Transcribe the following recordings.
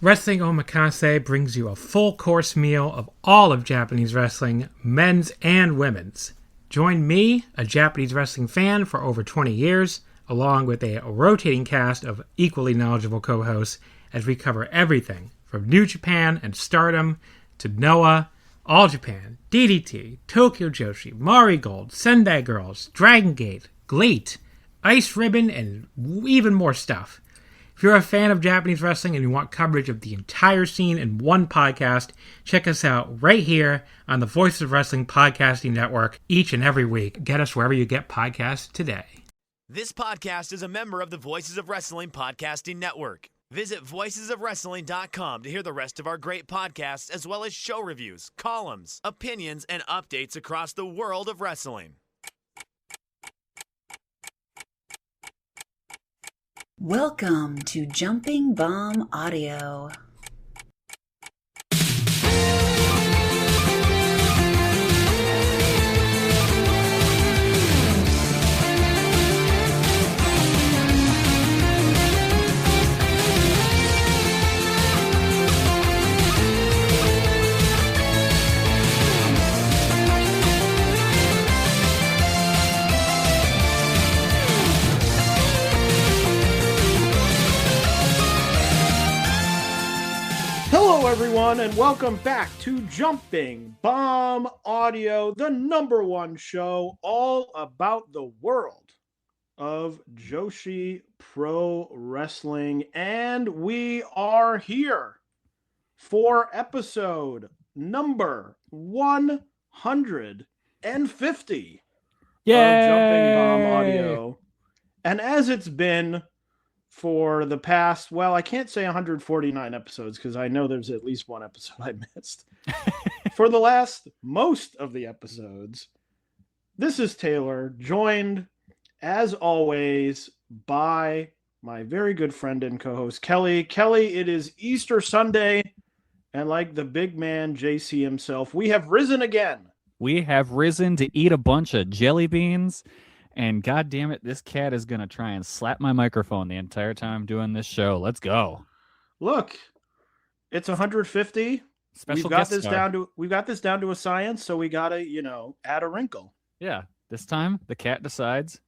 Wrestling Omakase brings you a full course meal of all of Japanese wrestling, men's and women's. Join me, a Japanese wrestling fan for over 20 years, along with a rotating cast of equally knowledgeable co-hosts as we cover everything from New Japan and Stardom to Noah, All Japan, DDT, Tokyo Joshi, Marigold, Sendai Girls, Dragon Gate, GLEAT, Ice Ribbon, and even more stuff. If you're a fan of Japanese wrestling and you want coverage of the entire scene in one podcast, check us out right here on the Voices of Wrestling Podcasting Network each and every week. Get us wherever you get podcasts today. This podcast is a member of the Voices of Wrestling Podcasting Network. Visit voicesofwrestling.com to hear the rest of our great podcasts, as well as show reviews, columns, opinions, and updates across the world of wrestling. Welcome to Jumping Bomb Audio. Hello, everyone, and welcome back to Jumping Bomb Audio, the #1 show all about the world of Joshi Pro Wrestling. And we are here for episode number 150 of Jumping Bomb Audio. And as it's been for the past, well, I can't say 149 episodes because I know there's at least one episode I missed. For the last most of the episodes, this is Taylor, joined as always by my very good friend and co-host Kelly. Kelly, it is Easter Sunday, and like the big man JC himself, we have risen again. We have risen to eat a bunch of jelly beans. And God damn it, this cat is going to try and slap my microphone the entire time I'm doing this show. Let's go. Look, it's 150. Special we've got guest this star. down to a science, so we got to, add a wrinkle. Yeah, this time the cat decides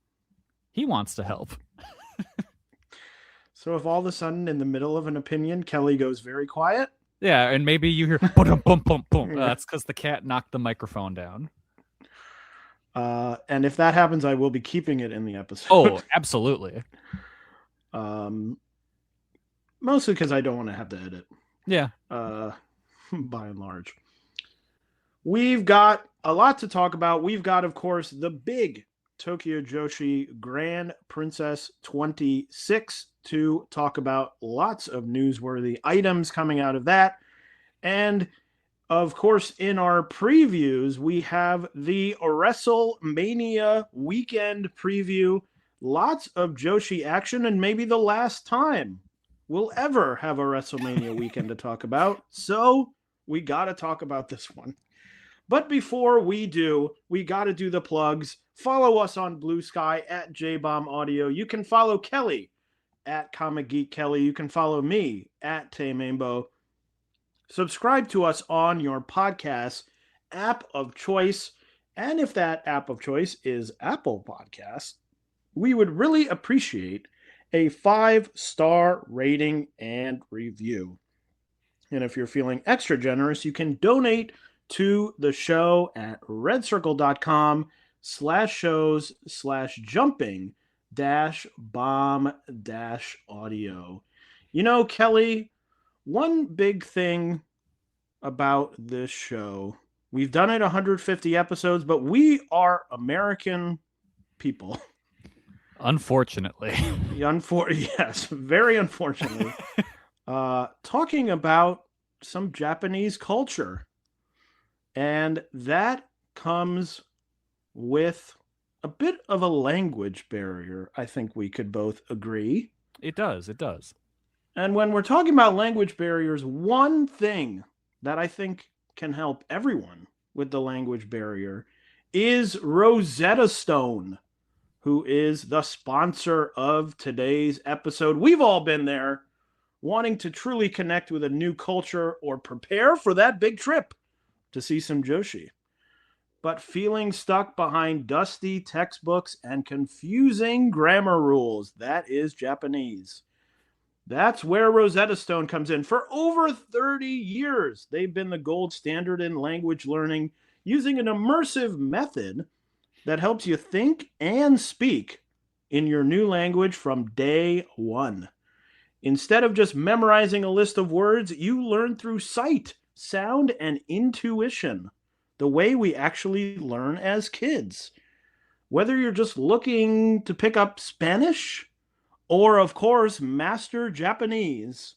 he wants to help. So if all of a sudden in the middle of an opinion, Kelly goes very quiet. Yeah, and maybe you hear boom, boom, boom, boom. That's because the cat knocked the microphone down. And if that happens, I will be keeping it in the episode. Oh, absolutely. Mostly because I don't want to have to edit. Yeah. By and large. We've got a lot to talk about. We've got, of course, the big Tokyo Joshi Grand Princess 26 to talk about. Lots of newsworthy items coming out of that. And of course, in our previews, we have the Wrestlemania Weekend preview. Lots of Joshi action, and maybe the last time we'll ever have a Wrestlemania Weekend to talk about. So we got to talk about this one. But before we do, we got to do the plugs. Follow us on Blue Sky at JBomb Audio. You can follow Kelly at Comic Geek Kelly. You can follow me at Tay Mambo. Subscribe to us on your podcast app of choice. And if that app of choice is Apple Podcasts, we would really appreciate a 5-star rating and review. And if you're feeling extra generous, you can donate to the show at redcircle.com/shows/jumping-bomb-audio. Kelly, one big thing about this show, we've done it 150 episodes, but we are American people. Unfortunately. Yes, very unfortunately. Talking about some Japanese culture. And that comes with a bit of a language barrier, I think we could both agree. It does. And when we're talking about language barriers, one thing that I think can help everyone with the language barrier is Rosetta Stone, who is the sponsor of today's episode. We've all been there wanting to truly connect with a new culture or prepare for that big trip to see some Joshi, but feeling stuck behind dusty textbooks and confusing grammar rules. That is Japanese. That's where Rosetta Stone comes in. For over 30 years, they've been the gold standard in language learning, using an immersive method that helps you think and speak in your new language from day one. Instead of just memorizing a list of words, you learn through sight, sound, and intuition, the way we actually learn as kids. Whether you're just looking to pick up Spanish, or, of course, master Japanese,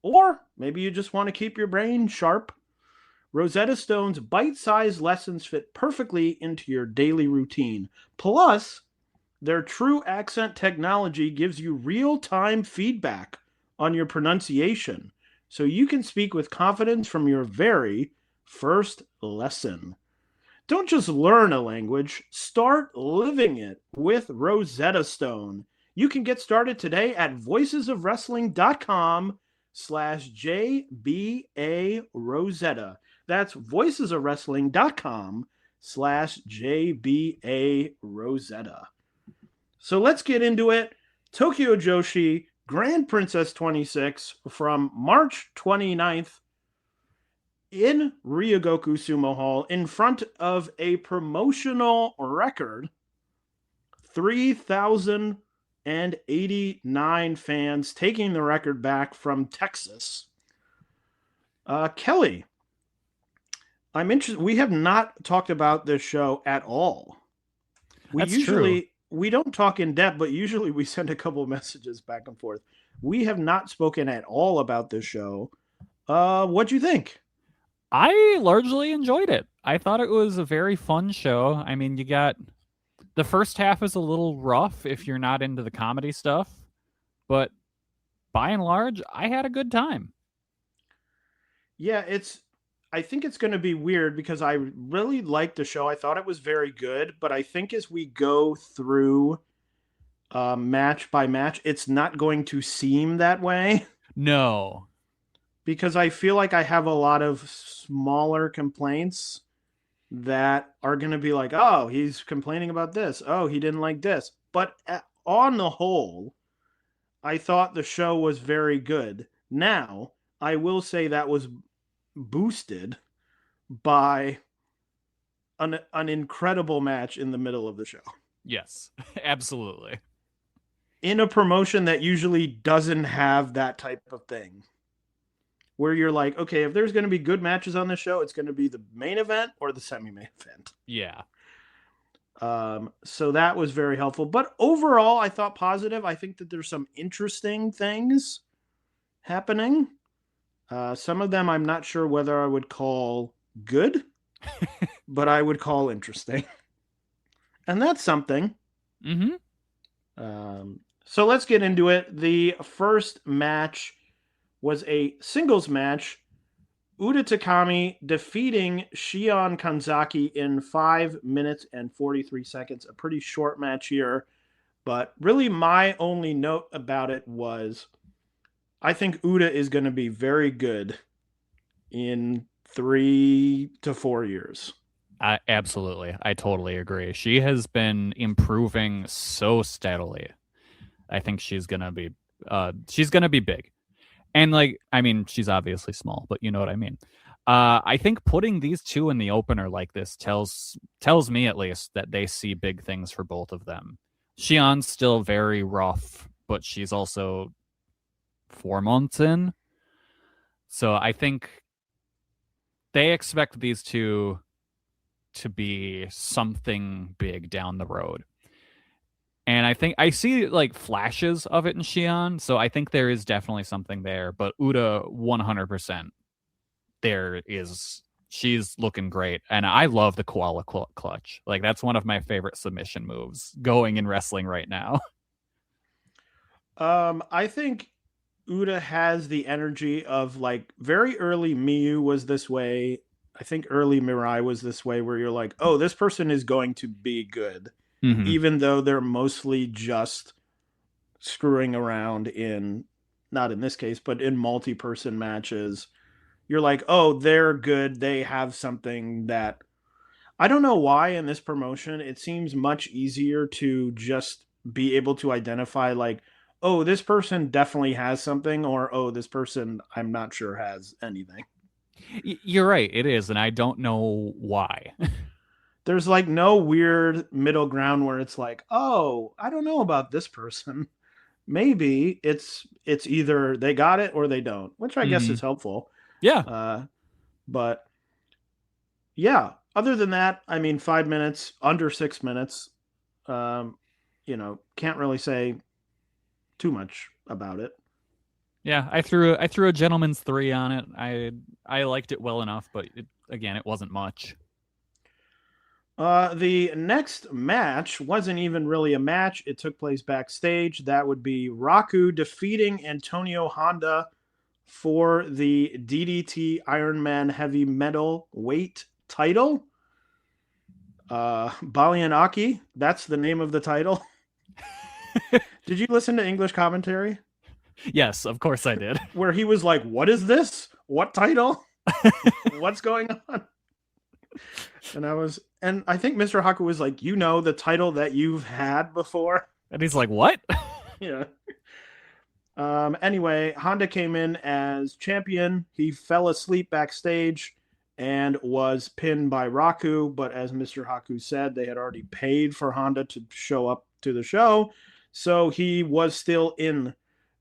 or maybe you just want to keep your brain sharp, Rosetta Stone's bite-sized lessons fit perfectly into your daily routine. Plus, their true accent technology gives you real-time feedback on your pronunciation, so you can speak with confidence from your very first lesson. Don't just learn a language, start living it with Rosetta Stone. You can get started today at voicesofwrestling.com/JBA Rosetta. That's voicesofwrestling.com/JBA Rosetta. So let's get into it. Tokyo Joshi Grand Princess 26 from March 29th in Ryogoku Sumo Hall in front of a promotional record 3,089 fans, taking the record back from Texas. Kelly, I'm interested. We have not talked about this show at all. True. We don't talk in depth, but usually we send a couple of messages back and forth. We have not spoken at all about this show. What'd you think? I largely enjoyed it. I thought it was a very fun show. I mean, you got the first half is a little rough if you're not into the comedy stuff, but by and large, I had a good time. Yeah, I think it's going to be weird because I really liked the show. I thought it was very good, but I think as we go through match by match, it's not going to seem that way. No. Because I feel like I have a lot of smaller complaints that are going to be like, oh, he's complaining about this. Oh, he didn't like this. But on the whole, I thought the show was very good. Now, I will say that was boosted by an incredible match in the middle of the show. Yes, absolutely. In a promotion that usually doesn't have that type of thing. Where you're like, okay, if there's going to be good matches on this show, it's going to be the main event or the semi-main event. Yeah. So that was very helpful. But overall, I thought positive. I think that there's some interesting things happening. Some of them I'm not sure whether I would call good, but I would call interesting. And that's something. Mm-hmm. So let's get into it. The first match was a singles match. Uda Takami defeating Shion Kanzaki in 5 minutes and 43 seconds. A pretty short match here. But really my only note about it was I think Uda is going to be very good in 3 to 4 years. Absolutely. I totally agree. She has been improving so steadily. I think she's going to be big. And like, I mean, she's obviously small, but you know what I mean. I think putting these two in the opener like this tells me at least that they see big things for both of them. Shion's still very rough, but she's also 4 months in. So I think they expect these two to be something big down the road. And I think I see like flashes of it in Shion, so I think there is definitely something there. But Uda, 100%, she's looking great, and I love the koala clutch. Like that's one of my favorite submission moves going in wrestling right now. I think Uda has the energy of like very early Miyu was this way. I think early Mirai was this way, where you're like, oh, this person is going to be good. Mm-hmm. Even though they're mostly just screwing around in not in this case, but in multi-person matches, you're like, oh, they're good. They have something that I don't know why in this promotion it seems much easier to just be able to identify like, oh, this person definitely has something, or oh, this person I'm not sure has anything. You're right, it is, and I don't know why. There's like no weird middle ground where it's like, oh, I don't know about this person. Maybe it's either they got it or they don't, which I guess is helpful. Yeah. But yeah, other than that, I mean, 5 minutes, under 6 minutes, can't really say too much about it. Yeah, I threw a gentleman's 3 on it. I liked it well enough, but it wasn't much. The next match wasn't even really a match. It took place backstage. That would be Raku defeating Antonio Honda for the DDT Ironman Heavy Metal Weight title. Balianaki, that's the name of the title. Did you listen to English commentary? Yes, of course I did. Where he was like, what is this? What title? What's going on? And I think Mr. Haku was like, the title that you've had before. And he's like, what? Yeah. Anyway, Honda came in as champion. He fell asleep backstage and was pinned by Raku. But as Mr. Haku said, they had already paid for Honda to show up to the show. So he was still in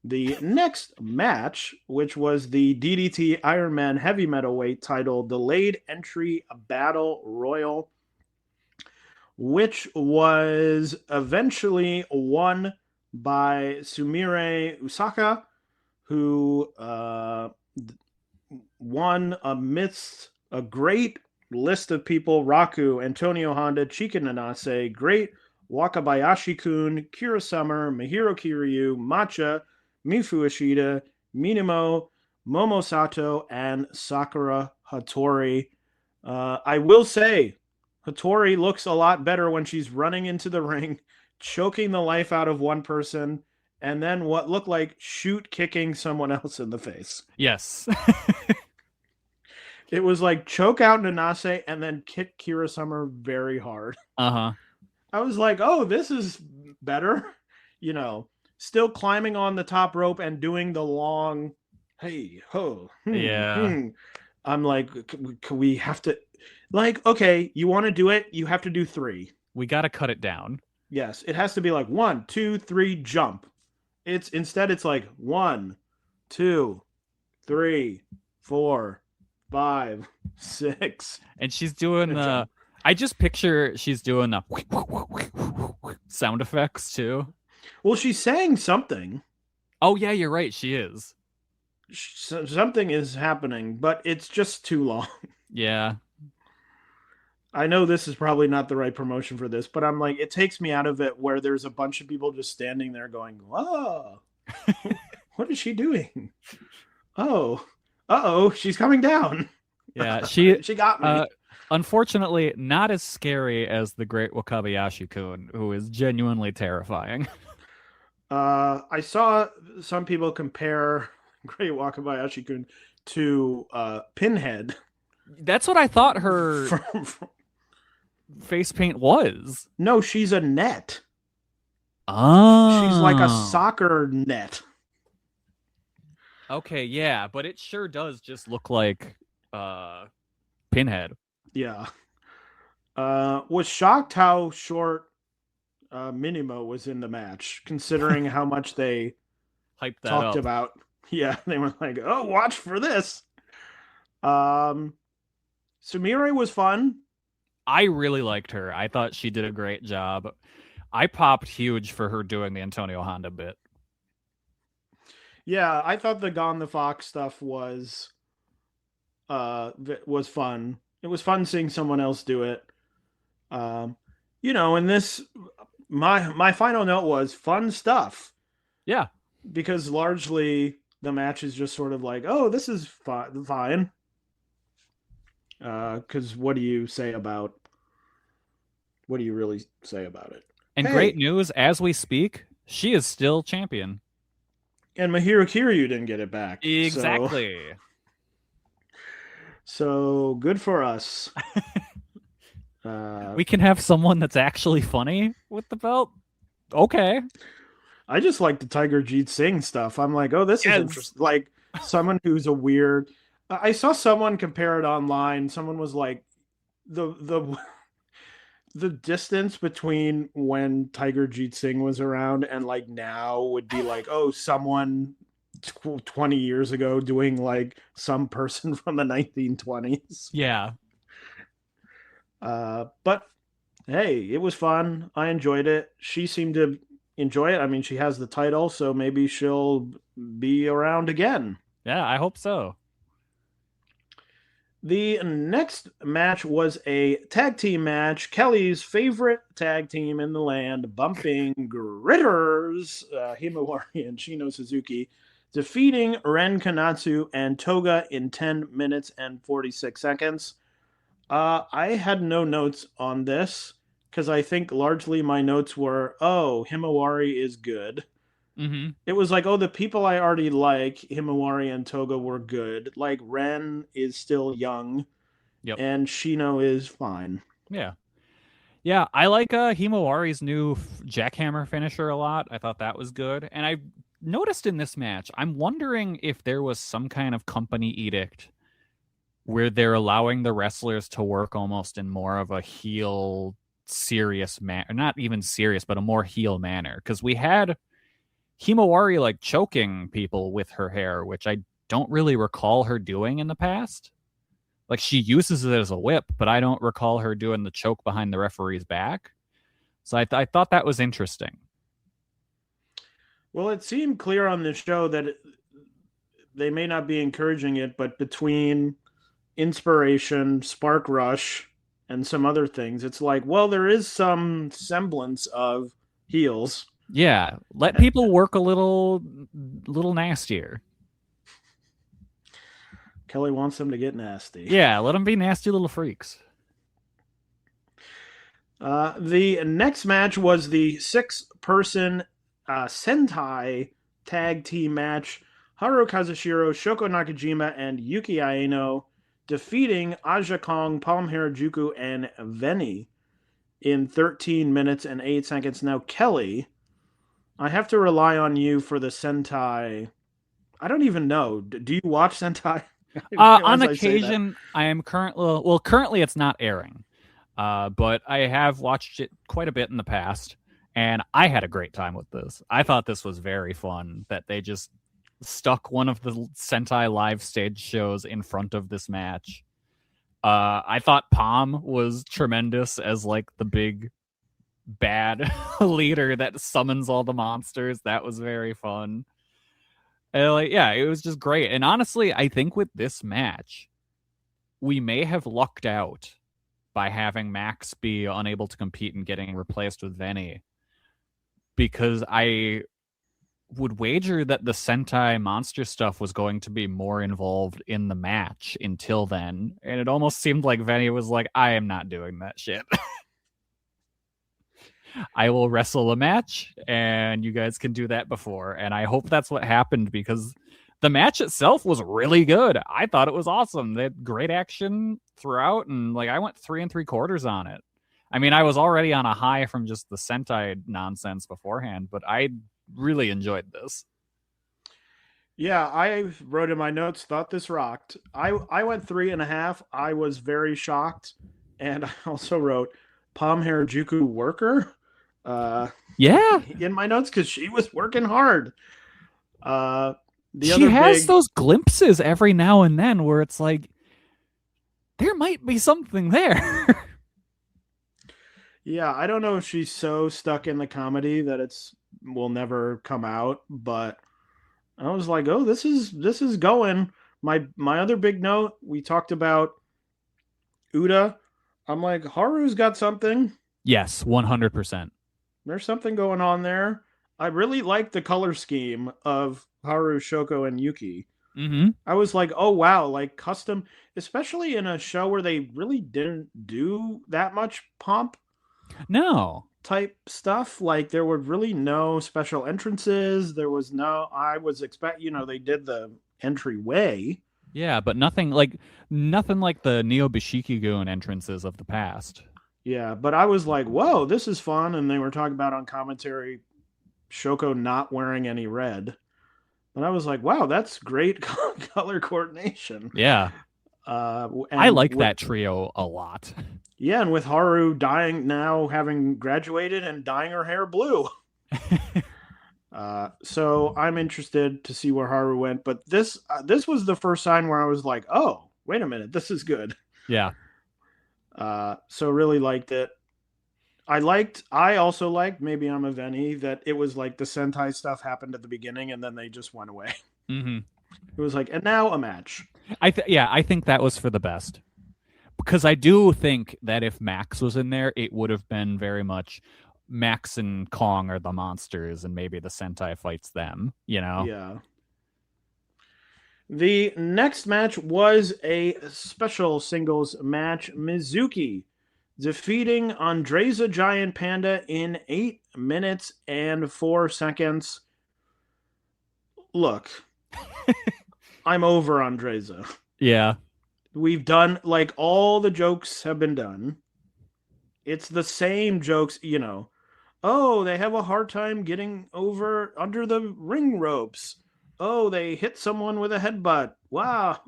the next match, which was the DDT Ironman Heavy Metalweight title Delayed Entry Battle Royal, which was eventually won by Sumire Usaka, who won amidst a great list of people: Raku, Antonio Honda, Chika Nanase, Great Wakabayashi-kun, Kira Summer, Mahiro Kiryu, Macha, Mifu Ishida, Minimo, Momo Sato, and Sakura Hattori. I will say, Hattori looks a lot better when she's running into the ring, choking the life out of one person, and then what looked like shoot kicking someone else in the face. Yes. It was like choke out Nanase and then kick Kira Summer very hard. Uh-huh. I was like, oh, this is better. Still climbing on the top rope and doing the long, hey, ho. Yeah. I'm like, we have to, like, okay, you want to do it? You have to do 3. We got to cut it down. Yes, it has to be like 1, 2, 3, jump. Instead it's like 1, 2, 3, 4, 5, 6. And she's doing the, I just picture she's doing the sound effects too. Well, she's saying something. Oh yeah, you're right. She is. Something is happening, but it's just too long. Yeah. I know this is probably not the right promotion for this, but I'm like, it takes me out of it where there's a bunch of people just standing there going, whoa, what is she doing? Oh, she's coming down. Yeah, she got me. Unfortunately, not as scary as the Great Wakabayashi-kun, who is genuinely terrifying. I saw some people compare Great Wakabayashi-kun to Pinhead. That's what I thought her face paint was. No, she's a net. Oh. She's like a soccer net. Okay, yeah, but it sure does just look like Pinhead. Yeah. Was shocked how short Minimo was in the match, considering how much they hyped that talked up. about. Yeah, they were like, oh, watch for this. Sumire was fun. I really liked her. I thought she did a great job. I popped huge for her doing the Antonio Honda bit. Yeah, I thought the Gone the Fox stuff was fun. It was fun seeing someone else do it. And this, my final note was fun stuff. Yeah. Because largely the match is just sort of like, oh, this is fine. Because what do you really say about it? And great news, as we speak, she is still champion. And Mahiro Kiryu didn't get it back. Exactly. So good for us. We can have someone that's actually funny with the belt. Okay. I just like the Tiger Jeet Singh stuff. I'm like, oh, this is interesting. Like someone who's a weird. I saw someone compare it online. Someone was like, the the distance between when Tiger Jeet Singh was around and like now would be like, oh, someone 20 years ago doing like some person from the 1920s. Yeah. But hey, it was fun. I enjoyed it. She seemed to enjoy it. I mean, she has the title, so maybe she'll be around again. Yeah, I hope so. The next match was a tag team match. Kelly's favorite tag team in the land, Bumping Gritters, Himawari and Shino Suzuki, defeating Ren Kanatsu and Toga in 10 minutes and 46 seconds. I had no notes on this because I think largely my notes were, oh, Himawari is good. Mm-hmm. It was like, oh, the people I already like, Himawari and Toga, were good. Like, Ren is still young. Yep. And Shino is fine. Yeah. Yeah, I like Himawari's new jackhammer finisher a lot. I thought that was good. And I noticed in this match, I'm wondering if there was some kind of company edict where they're allowing the wrestlers to work almost in more of a heel serious manner. Not even serious, but a more heel manner. Because we had Himawari like choking people with her hair, which I don't really recall her doing in the past. Like she uses it as a whip, but I don't recall her doing the choke behind the referee's back. So I thought that was interesting. Well, it seemed clear on the show that they may not be encouraging it, but between Inspiration, Spark Rush, and some other things, it's like, well, there is some semblance of heels. Yeah, let people work a little nastier. Kelly wants them to get nasty. Yeah, let them be nasty little freaks. The next match was the 6-person Sentai tag team match. Haru Kazushiro, Shoko Nakajima, and Yuki Aino defeating Aja Kong, Palm Harajuku, and Veni in 13 minutes and 8 seconds. Now, Kelly, I have to rely on you for the Sentai. I don't even know. Do you watch Sentai? On occasion, I am currently it's not airing, but I have watched it quite a bit in the past, and I had a great time with this. I thought this was very fun that they just stuck one of the Sentai live stage shows in front of this match. I thought Palm was tremendous as like the big bad leader that summons all the monsters. That was very fun. Yeah, it was just great. And honestly, I think with this match, we may have lucked out by having Max be unable to compete and getting replaced with Veni. Because I would wager that the Sentai monster stuff was going to be more involved in the match until then. And it almost seemed like Veni was like, I am not doing that shit. I will wrestle a match, and you guys can do that before. And I hope that's what happened, because the match itself was really good. I thought it was awesome. They had great action throughout, and like I went 3 3/4 on it. I mean, I was already on a high from just the Sentai nonsense beforehand, but I really enjoyed this. Yeah, I wrote in my notes, thought this rocked. I went 3.5. I was very shocked. And I also wrote Palm Harajuku worker. Yeah, in my notes, because she was working hard. She has those glimpses every now and then where it's like, there might be something there. Yeah, I don't know if she's so stuck in the comedy that will never come out, but I was like, oh, this is going. My other big note, we talked about Uda. I'm like, Haru's got something. Yes, 100%. There's something going on there. I really like the color scheme of Haru, Shoko, and Yuki. Mm-hmm. I was like, oh, wow, like custom, especially in a show where they really didn't do that much pomp. No. type stuff. Like there were really no special entrances. There was no, I was they did the entryway. Yeah, but nothing like the Neo Bishikigun entrances of the past. Yeah, but I was like, whoa, this is fun. And they were talking about on commentary Shoko not wearing any red. And I was like, wow, that's great color coordination. Yeah. I like that trio a lot. Yeah, and with Haru having graduated and dyeing her hair blue. So I'm interested to see where Haru went. But this was the first sign where I was like, oh, wait a minute, this is good. Yeah. So really liked it. I also liked, maybe I'm a Veni, that it was like the Sentai stuff happened at the beginning and then they just went away. Mm-hmm. It was like, and now a match. I think that was for the best. Because I do think that if Max was in there, it would have been very much Max and Kong are the monsters and maybe the Sentai fights them, Yeah. The next match was a special singles match. Mizuki defeating Andreza Giant Panda in 8 minutes and 4 seconds. Look, I'm over Andreza. Yeah. We've done, like, all the jokes have been done. It's the same jokes, Oh, they have a hard time getting over under the ring ropes. Oh, they hit someone with a headbutt. Wow.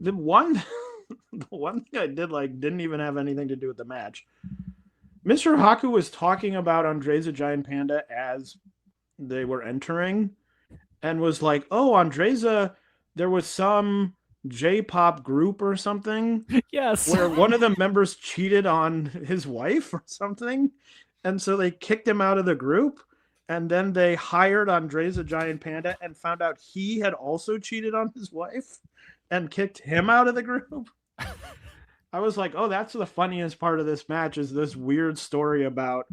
The one thing I didn't even have anything to do with the match. Mr. Haku was talking about Andreza Giant Panda as they were entering and was like, oh, Andreza, there was some J-pop group or something. Yes. Where one of the members cheated on his wife or something. And so they kicked him out of the group. And then they hired Andreza Giant Panda and found out he had also cheated on his wife and kicked him out of the group. I was like, oh, that's the funniest part of this match is this weird story about,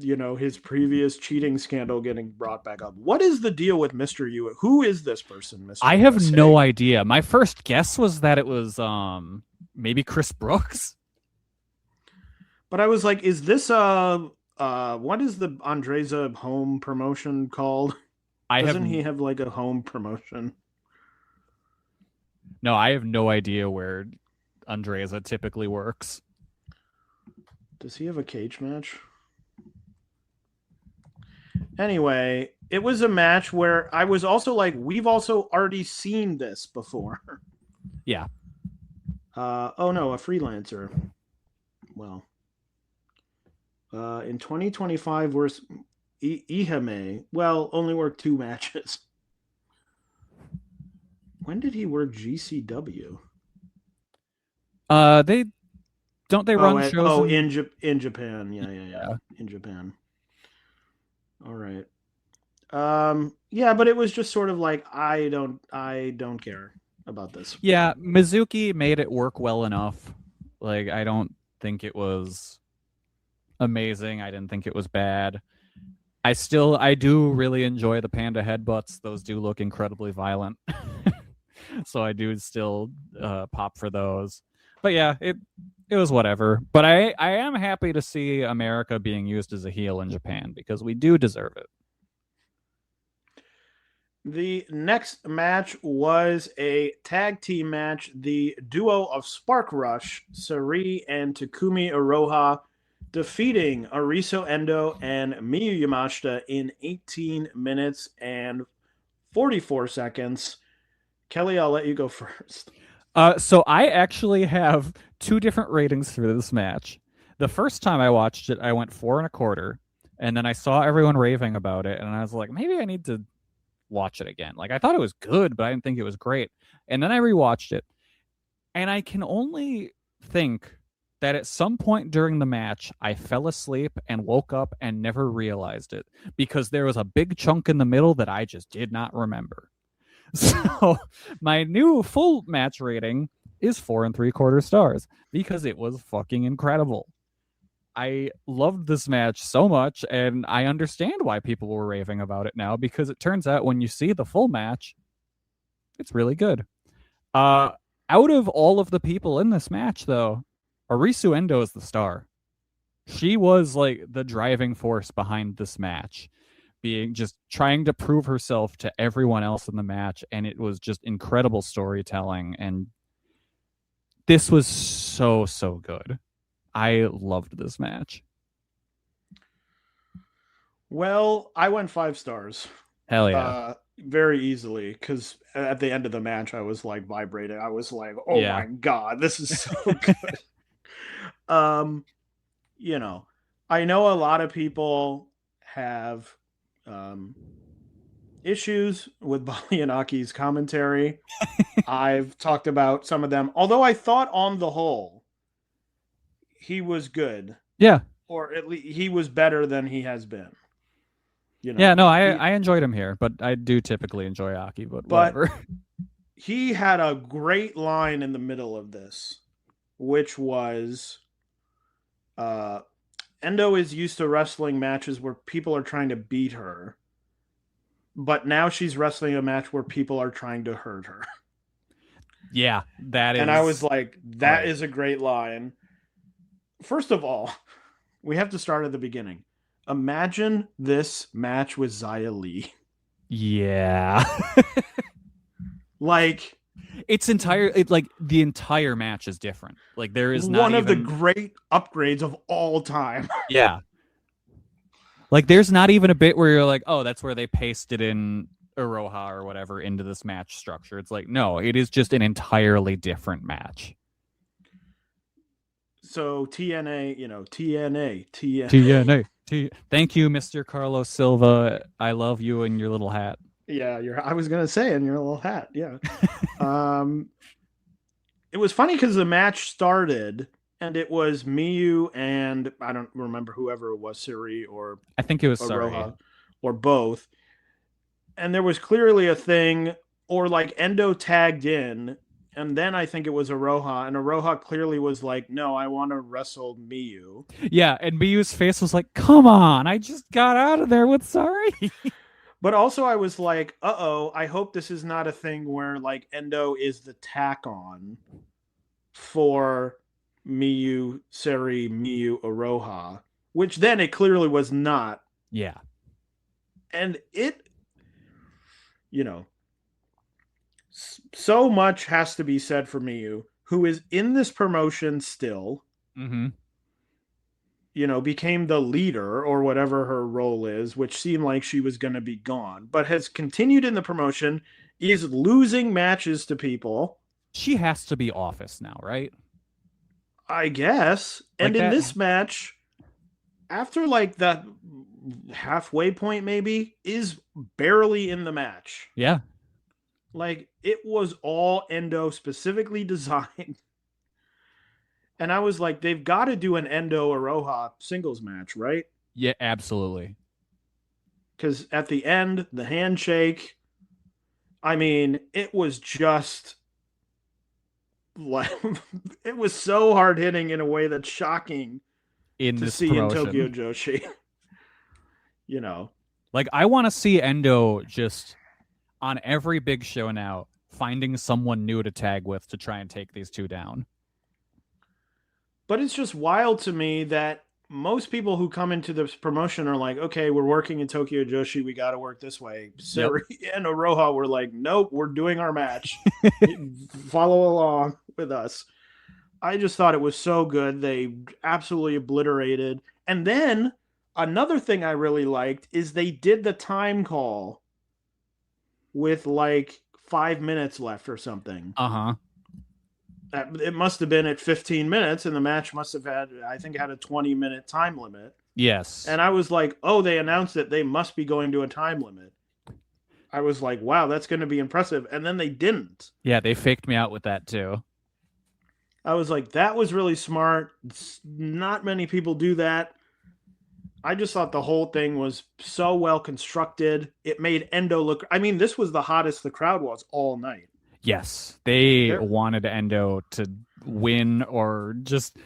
his previous cheating scandal getting brought back up. What is the deal with Mr. Yu? Who is this person, Mr. I have no idea. My first guess was that it was maybe Chris Brooks. But I was like, is this what is the Andreza home promotion called? Doesn't he have like a home promotion? No, I have no idea where Andreza typically works. Does he have a cage match? Anyway, it was a match where I was also like, we've also already seen this before. Yeah. Oh no, a freelancer. Well, in 2025, we're Ihame. Well, only worked 2 matches. When did he work GCW? They run shows? Oh, in Japan. Yeah. In Japan. All right. Yeah, but it was just sort of like I don't care about this. Yeah, Mizuki made it work well enough. Like I don't think it was amazing. I didn't think it was bad. I do really enjoy the panda headbutts. Those do look incredibly violent. So I do still pop for those. But yeah, it was whatever. But I am happy to see America being used as a heel in Japan because we do deserve it. The next match was a tag team match. The duo of Spark Rush, Sari and Takumi Iroha, defeating Ariso Endo and Miyu Yamashita in 18 minutes and 44 seconds. Kelly, I'll let you go first. So I actually have 2 different ratings for this match. The first time I watched it, I went 4 1/4, and then I saw everyone raving about it, and I was like, maybe I need to watch it again. Like I thought it was good, but I didn't think it was great. And then I rewatched it, and I can only think that at some point during the match, I fell asleep and woke up and never realized it because there was a big chunk in the middle that I just did not remember. So my new full match rating is 4 3/4 stars because it was fucking incredible. I loved this match so much, and I understand why people were raving about it now because it turns out when you see the full match, it's really good. Out of all of the people in this match, though, Arisu Endo is the star. She was like the driving force behind this match, being just trying to prove herself to everyone else in the match, and it was just incredible storytelling, and this was so good. I loved this match. Well, I went 5 stars. Hell yeah. Very easily, because at the end of the match, I was like vibrating. I was like, "Oh Yeah. my god, this is so good." You know, I know a lot of people have issues with Balianaki's commentary. I've talked about some of them, although I thought on the whole he was good, Yeah. or at least he was better than he has been. Yeah, no, I enjoyed him here, but I do typically enjoy Aki, but whatever. He had a great line in the middle of this, which was Endo is used to wrestling matches where people are trying to beat her, but now she's wrestling a match where people are trying to hurt her. Yeah, that is. And I was like, that is a great line. First of all, we have to start at the beginning. Imagine this match with Xia Li. Yeah. Like, the entire match is different. Like, there is not one of the great upgrades of all time. Yeah. Like, there's not even a bit where you're like, oh, that's where they pasted in Iroha or whatever into this match structure. It's like, no, it is just an entirely different match. So TNA, TNA. Thank you, Mr. Carlos Silva. I love you and your little hat. Yeah, I was gonna say in your little hat. Yeah. It was funny because the match started and it was Miyu and I don't remember whoever it was, Siri or I think it was Aroha, or both. And there was clearly a thing, or like Endo tagged in, and then I think it was Aroha, and Aroha clearly was like, "No, I want to wrestle Miyu." Yeah, and Miyu's face was like, "Come on, I just got out of there with sorry." But also I was like, "Uh-oh, I hope this is not a thing where like Endo is the tack on for Miyu, Seri, Miyu, Aroha," which then it clearly was not. Yeah. And it, so much has to be said for Miyu, who is in this promotion still. Mm-hmm. Became the leader or whatever her role is, which seemed like she was going to be gone, but has continued in the promotion, is losing matches to people. She has to be office now, right? I guess. And in this match, after like that halfway point maybe, is barely in the match. Yeah. Like, it was all Endo specifically designed. And I was like, they've got to do an Endo Aroha singles match, right? Yeah, absolutely. Because at the end, the handshake, I mean, it was just like, it was so hard hitting in a way that's shocking to see promotion. In Tokyo Joshi. Like, I want to see Endo just on every big show now finding someone new to tag with to try and take these two down. But it's just wild to me that most people who come into this promotion are like, okay, we're working in Tokyo Joshi, we got to work this way. Seri and Aroha were like, nope, we're doing our match. Follow along with us. I just thought it was so good. They absolutely obliterated. And then another thing I really liked is they did the time call with like 5 minutes left or something. Uh-huh. It must have been at 15 minutes, and the match must have had a 20-minute time limit. Yes. And I was like, oh, they announced that they must be going to a time limit. I was like, wow, that's going to be impressive. And then they didn't. Yeah, they faked me out with that too. I was like, that was really smart. Not many people do that. I just thought the whole thing was so well constructed. It made Endo look... I mean, this was the hottest the crowd was all night. Yes, they wanted Endo to win or just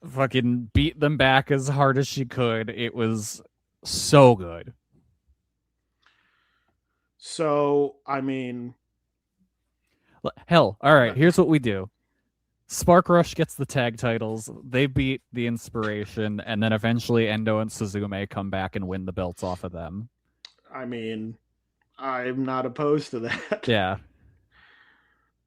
fucking beat them back as hard as she could. It was so good. So, I mean... Hell, all right, here's what we do. Spark Rush gets the tag titles. They beat the Inspiration, and then eventually Endo and Suzume come back and win the belts off of them. I mean, I'm not opposed to that. Yeah.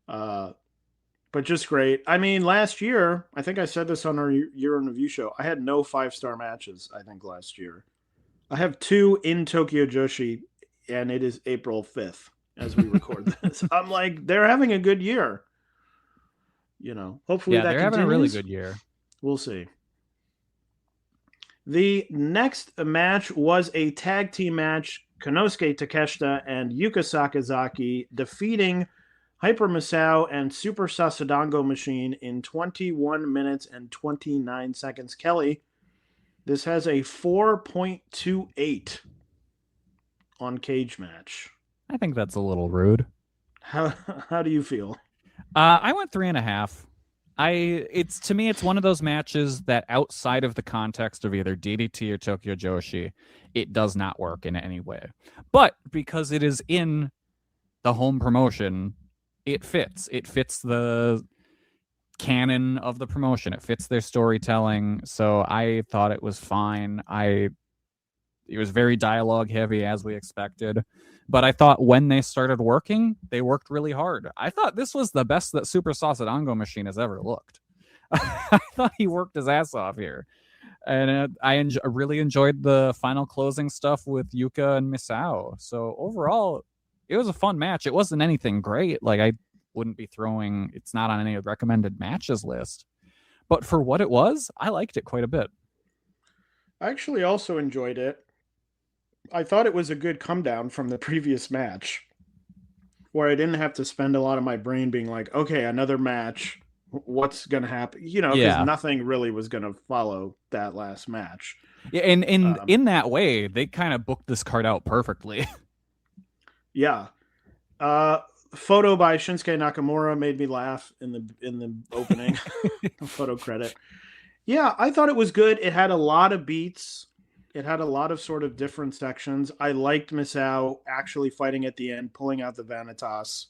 But just great. I mean, last year, I think I said this on our year in review show. I had no 5-star matches, I think, last year. I have 2 in Tokyo Joshi, and it is April 5th as we record this. I'm like, they're having a good year. Hopefully that they're continues. having a really good year. We'll see. The next match was a tag team match. Konosuke Takeshita and Yuka Sakazaki defeating Hyper Misao and Super Sasadango Machine in 21 minutes and 29 seconds. Kelly, this has a 4.28 on Cage Match. I think that's a little rude. How do you feel? I went 3.5. To me, it's one of those matches that outside of the context of either DDT or Tokyo Joshi, it does not work in any way. But because it is in the home promotion, it fits. It fits the canon of the promotion. It fits their storytelling. So I thought it was fine. It was very dialogue heavy, as we expected. But I thought when they started working, they worked really hard. I thought this was the best that Super Sasadango Machine has ever looked. I thought he worked his ass off here. And I really enjoyed the final closing stuff with Yuka and Misao. So overall, it was a fun match. It wasn't anything great. Like, I wouldn't be it's not on any recommended matches list. But for what it was, I liked it quite a bit. I actually also enjoyed it. I thought it was a good come down from the previous match where I didn't have to spend a lot of my brain being like, okay, another match. What's going to happen? Because nothing really was going to follow that last match. Yeah, and in that way, they kind of booked this card out perfectly. Yeah. Photo by Shinsuke Nakamura made me laugh in the opening. Photo credit. Yeah, I thought it was good. It had a lot of beats. It had a lot of sort of different sections. I liked Misao actually fighting at the end, pulling out the Vanitas.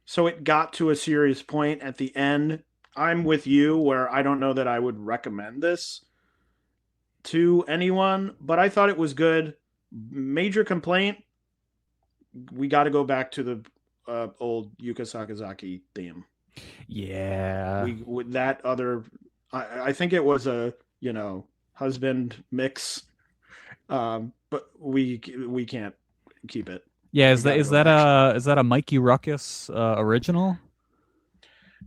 So it got to a serious point at the end. I'm with you where I don't know that I would recommend this to anyone, but I thought it was good. Major complaint, we got to go back to the old Yuka Sakazaki theme. Yeah. With that other, I think it was a, husband mix, but we can't keep it. Yeah, is that a Mikey Ruckus original?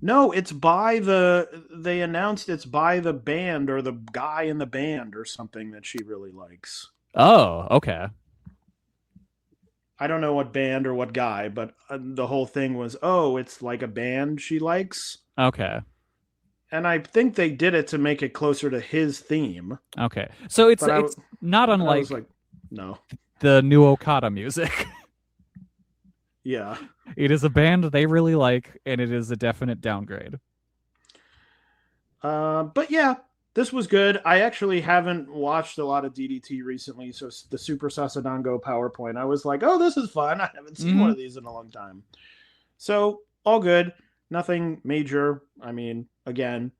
No, it's they announced it's by the band or the guy in the band or something that she really likes. Oh, okay. I don't know what band or what guy, but the whole thing was, it's like a band she likes. Okay. And I think they did it to make it closer to his theme. Okay. So it's not unlike no. The new Okada music. Yeah. It is a band they really like, and it is a definite downgrade. But yeah, this was good. I actually haven't watched a lot of DDT recently, so the Super Sasadango PowerPoint, I was like, this is fun. I haven't seen one of these in a long time. So, all good. Nothing major. I mean, again,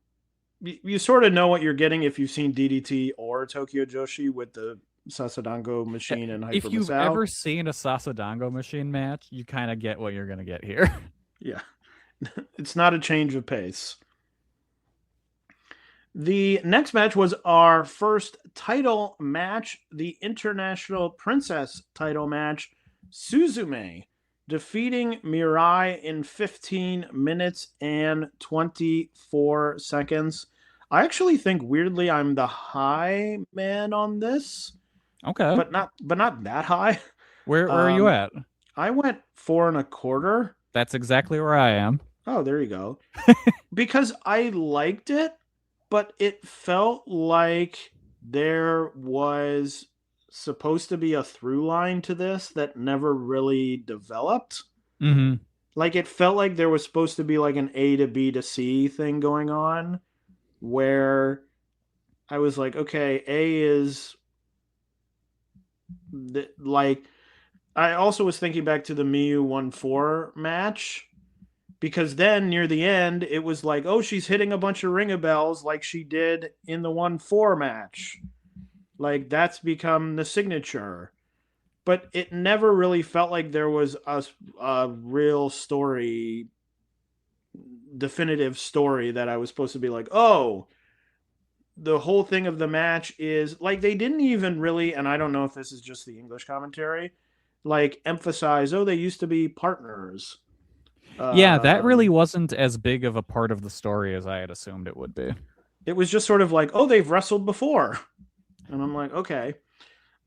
you sort of know what you're getting if you've seen DDT or Tokyo Joshi with the Sasadango Machine and Hyper Misao. If you've ever seen a Sasadango Machine match, you kind of get what you're going to get here. Yeah. It's not a change of pace. The next match was our first title match, the International Princess title match. Suzume defeating Mirai in 15 minutes and 24 seconds. I actually think, weirdly, I'm the high man on this. Okay. But not that high. Where are you at? I went 4.25. That's exactly where I am. Oh, there you go. Because I liked it, but it felt like there was supposed to be a through line to this that never really developed. Mm-hmm. Like, it felt like there was supposed to be like an A to B to C thing going on where I was like, okay, A is like, I also was thinking back to the Miyu 1-4 match because then near the end, it was like, oh, she's hitting a bunch of ring bells like she did in the 1-4 match. Like, that's become the signature. But it never really felt like there was a real story, definitive story that I was supposed to be like, oh, the whole thing of the match is like, they didn't even really, and I don't know if this is just the English commentary, like emphasize, oh, they used to be partners. Yeah, that really wasn't as big of a part of the story as I had assumed it would be. It was just sort of like, oh, they've wrestled before. And I'm like, okay.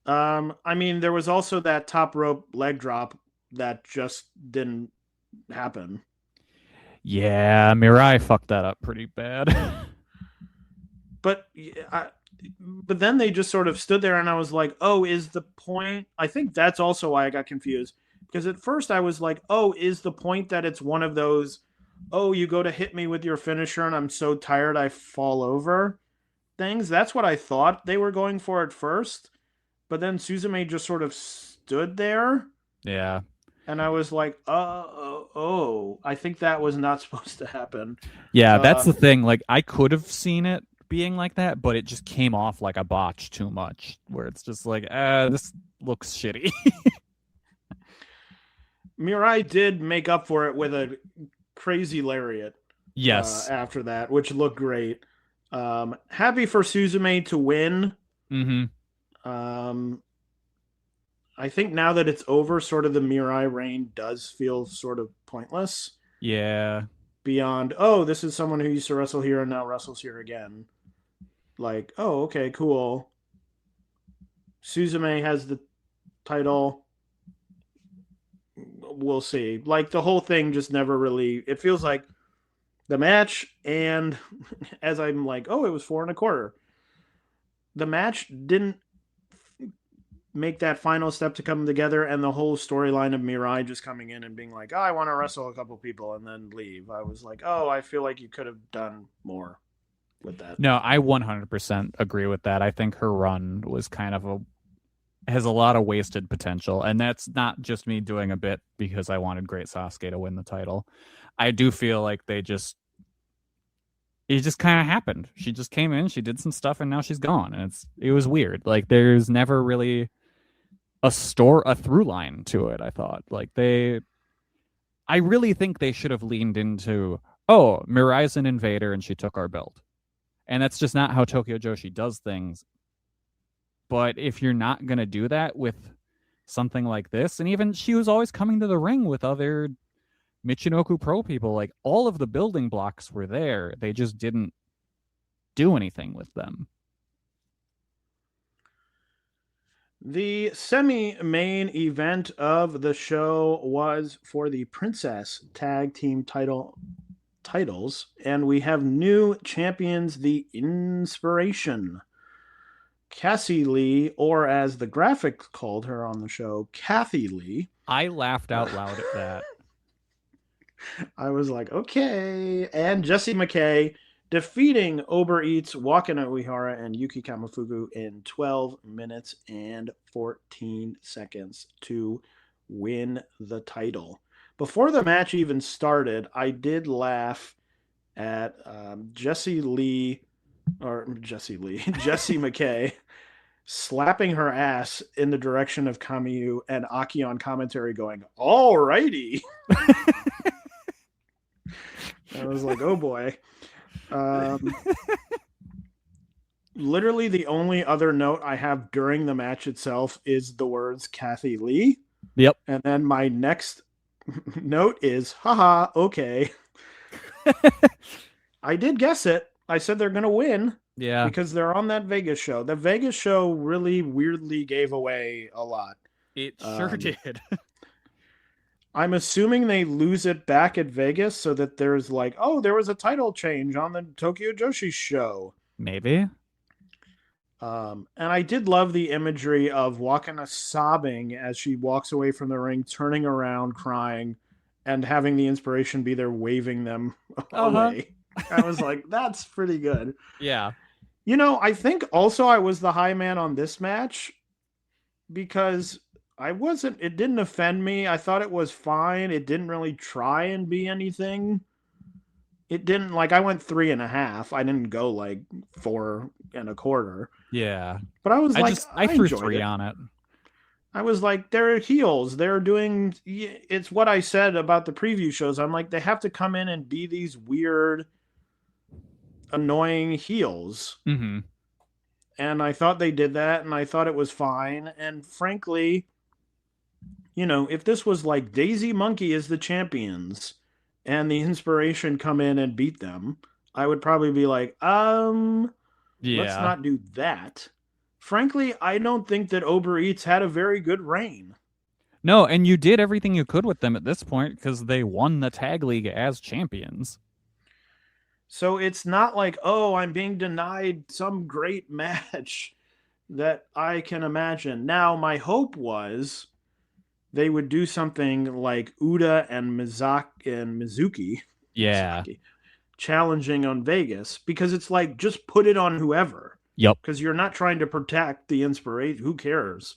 I mean, there was also that top rope leg drop that just didn't happen. Yeah, Mirai fucked that up pretty bad. But then they just sort of stood there, and I was like, oh, is the point? I think that's also why I got confused. Because at first I was like, oh, is the point that it's one of those, oh, you go to hit me with your finisher and I'm so tired I fall over things? That's what I thought they were going for at first. But then Suzume just sort of stood there. Yeah. And I was like, oh, I think that was not supposed to happen. Yeah, that's the thing. Like, I could have seen it being like that, but it just came off like a botch too much, where it's just like, this looks shitty. Mirai did make up for it with a crazy lariat. Yes. After that, which looked great. Happy for Suzume to win. Mm-hmm. I think now that it's over, sort of the Mirai reign does feel sort of pointless. Yeah. Beyond, oh, this is someone who used to wrestle here and now wrestles here again. Like, oh, okay, cool. Suzume has the title. We'll see. Like, the whole thing just never really, it feels like the match, and as I'm like, oh, it was 4 1/4. The match didn't make that final step to come together, and the whole storyline of Mirai just coming in and being like, oh, I want to wrestle a couple people and then leave. I was like, oh, I feel like you could have done more with that. No, I 100% agree with that. I think her run was kind of has a lot of wasted potential, and that's not just me doing a bit because I wanted Great Sasuke to win the title. I do feel like it just kind of happened. She just came in, she did some stuff, and now she's gone, and it was weird. Like, there's never really a through line to it. I thought, like, I really think they should have leaned into, oh, Mirai's an invader and she took our belt, and that's just not how Tokyo Joshi does things. But if you're not going to do that with something like this, and even she was always coming to the ring with other Michinoku Pro people, like, all of the building blocks were there. They just didn't do anything with them. The semi-main event of the show was for the Princess Tag Team titles, and we have new champions, the Inspiration. Cassie Lee, or as the graphics called her on the show, Kathy Lee. I laughed out loud at that. I was like, okay. And Jessie McKay defeating Uber Eats, Wakana Uehara, and Yuki Kamifuku in 12 minutes and 14 seconds to win the title. Before the match even started, I did laugh at Jessie McKay slapping her ass in the direction of Kamiyu, and Aki on commentary going, alrighty. I was like, oh boy. Literally the only other note I have during the match itself is the words Kathy Lee. Yep. And then my next note is, haha, okay. I did guess it. I said they're going to win. Yeah. Because they're on that Vegas show. The Vegas show really weirdly gave away a lot. It sure did. I'm assuming they lose it back at Vegas so that there's like, oh, there was a title change on the Tokyo Joshi show. Maybe. And I did love the imagery of Wakana sobbing as she walks away from the ring, turning around, crying, and having the Inspiration be there waving them away. I was like, that's pretty good. Yeah. You know, I think also I was the high man on this match because it didn't offend me. I thought it was fine. It didn't really try and be anything. It didn't, like, I went 3.5. I didn't go like 4.25. Yeah. But I was I I threw enjoyed 3 it. on it. I was like, they're heels. They're doing, it's what I said about the preview shows. I'm like, they have to come in and be these weird, annoying heels. Mm-hmm. And I thought they did that, and I thought it was fine. And frankly, if this was like Daisy Monkey is the champions and the inspiration come in and beat them, I would probably be like, let's Yeah. not do that. Frankly, I don't think that Uber Eats had a very good reign. No, and you did everything you could with them at this point because they won the tag league as champions. So it's not like, oh, I'm being denied some great match that I can imagine. Now, my hope was they would do something like Uda and Mizuki Yeah. challenging on Vegas, because it's like, just put it on whoever. Yep. Because you're not trying to protect the inspiration. Who cares?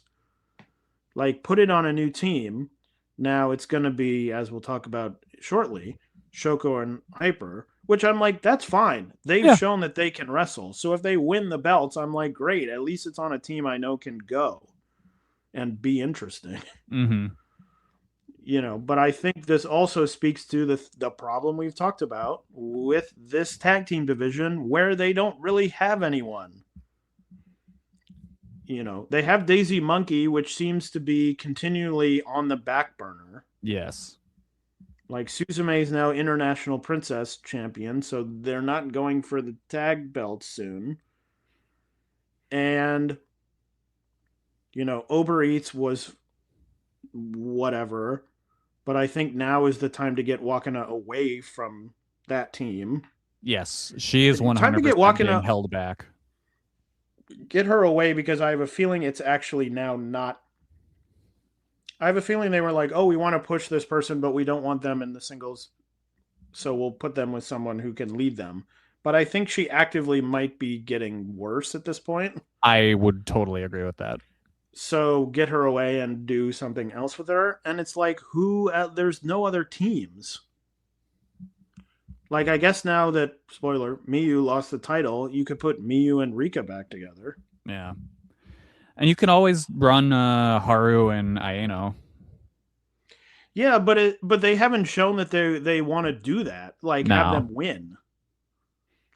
Like, put it on a new team. Now it's going to be, as we'll talk about shortly, Shoko and Hyper, which I'm like, that's fine. They've shown that they can wrestle. So if they win the belts, I'm like, great. At least it's on a team I know can go and be interesting. Mm-hmm. But I think this also speaks to the problem we've talked about with this tag team division, where they don't really have anyone. They have Daisy Monkey, which seems to be continually on the back burner. Yes. Like, Suzume is now International Princess Champion, so they're not going for the tag belt soon. And, Uber Eats was whatever, but I think now is the time to get Wakana away from that team. Yes, she is 100% Time to get being held back. Get her away, because I have a feeling it's actually now not. I have a feeling they were like, oh, we want to push this person, but we don't want them in the singles, so we'll put them with someone who can lead them. But I think she actively might be getting worse at this point. I would totally agree with that. So get her away and do something else with her. And it's like, there's no other teams. Like, I guess now that, spoiler, Miyu lost the title, you could put Miyu and Rika back together. Yeah. And you can always run Haru and Aeno. Yeah, but they haven't shown that they want to do that. Like, have them win.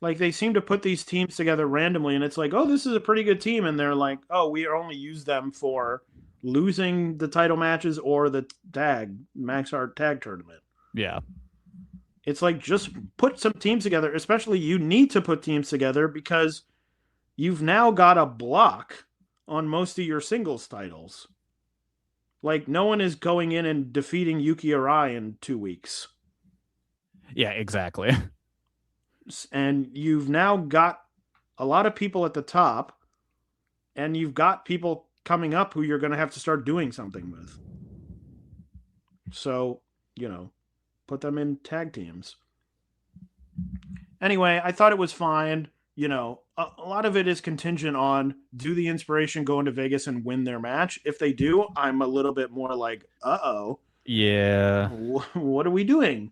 Like, they seem to put these teams together randomly, and it's like, oh, this is a pretty good team. And they're like, oh, we only use them for losing the title matches or the Max Art tag tournament. Yeah. It's like, just put some teams together. Especially, you need to put teams together because you've now got a block on most of your singles titles. Like, no one is going in and defeating Yuki Arai in 2 weeks. Yeah, exactly. And you've now got a lot of people at the top, and you've got people coming up who you're going to have to start doing something with. So, put them in tag teams. Anyway, I thought it was fine. A lot of it is contingent on, do the inspiration go into Vegas and win their match? If they do, I'm a little bit more like, uh-oh. Yeah. What are we doing?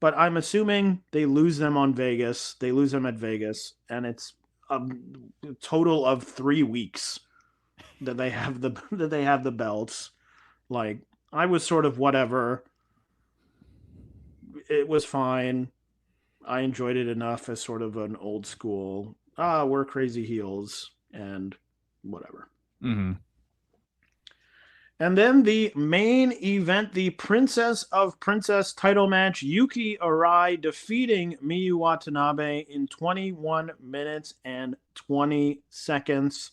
But I'm assuming they lose them on Vegas. They lose them at Vegas, and it's a total of 3 weeks that they have the belts. Like, I was sort of whatever. It was fine. I enjoyed it enough as sort of an old school, we're crazy heels and whatever. Mm-hmm. And then the main event, the Princess of Princess title match, Yuki Arai defeating Miyu Watanabe in 21 minutes and 20 seconds.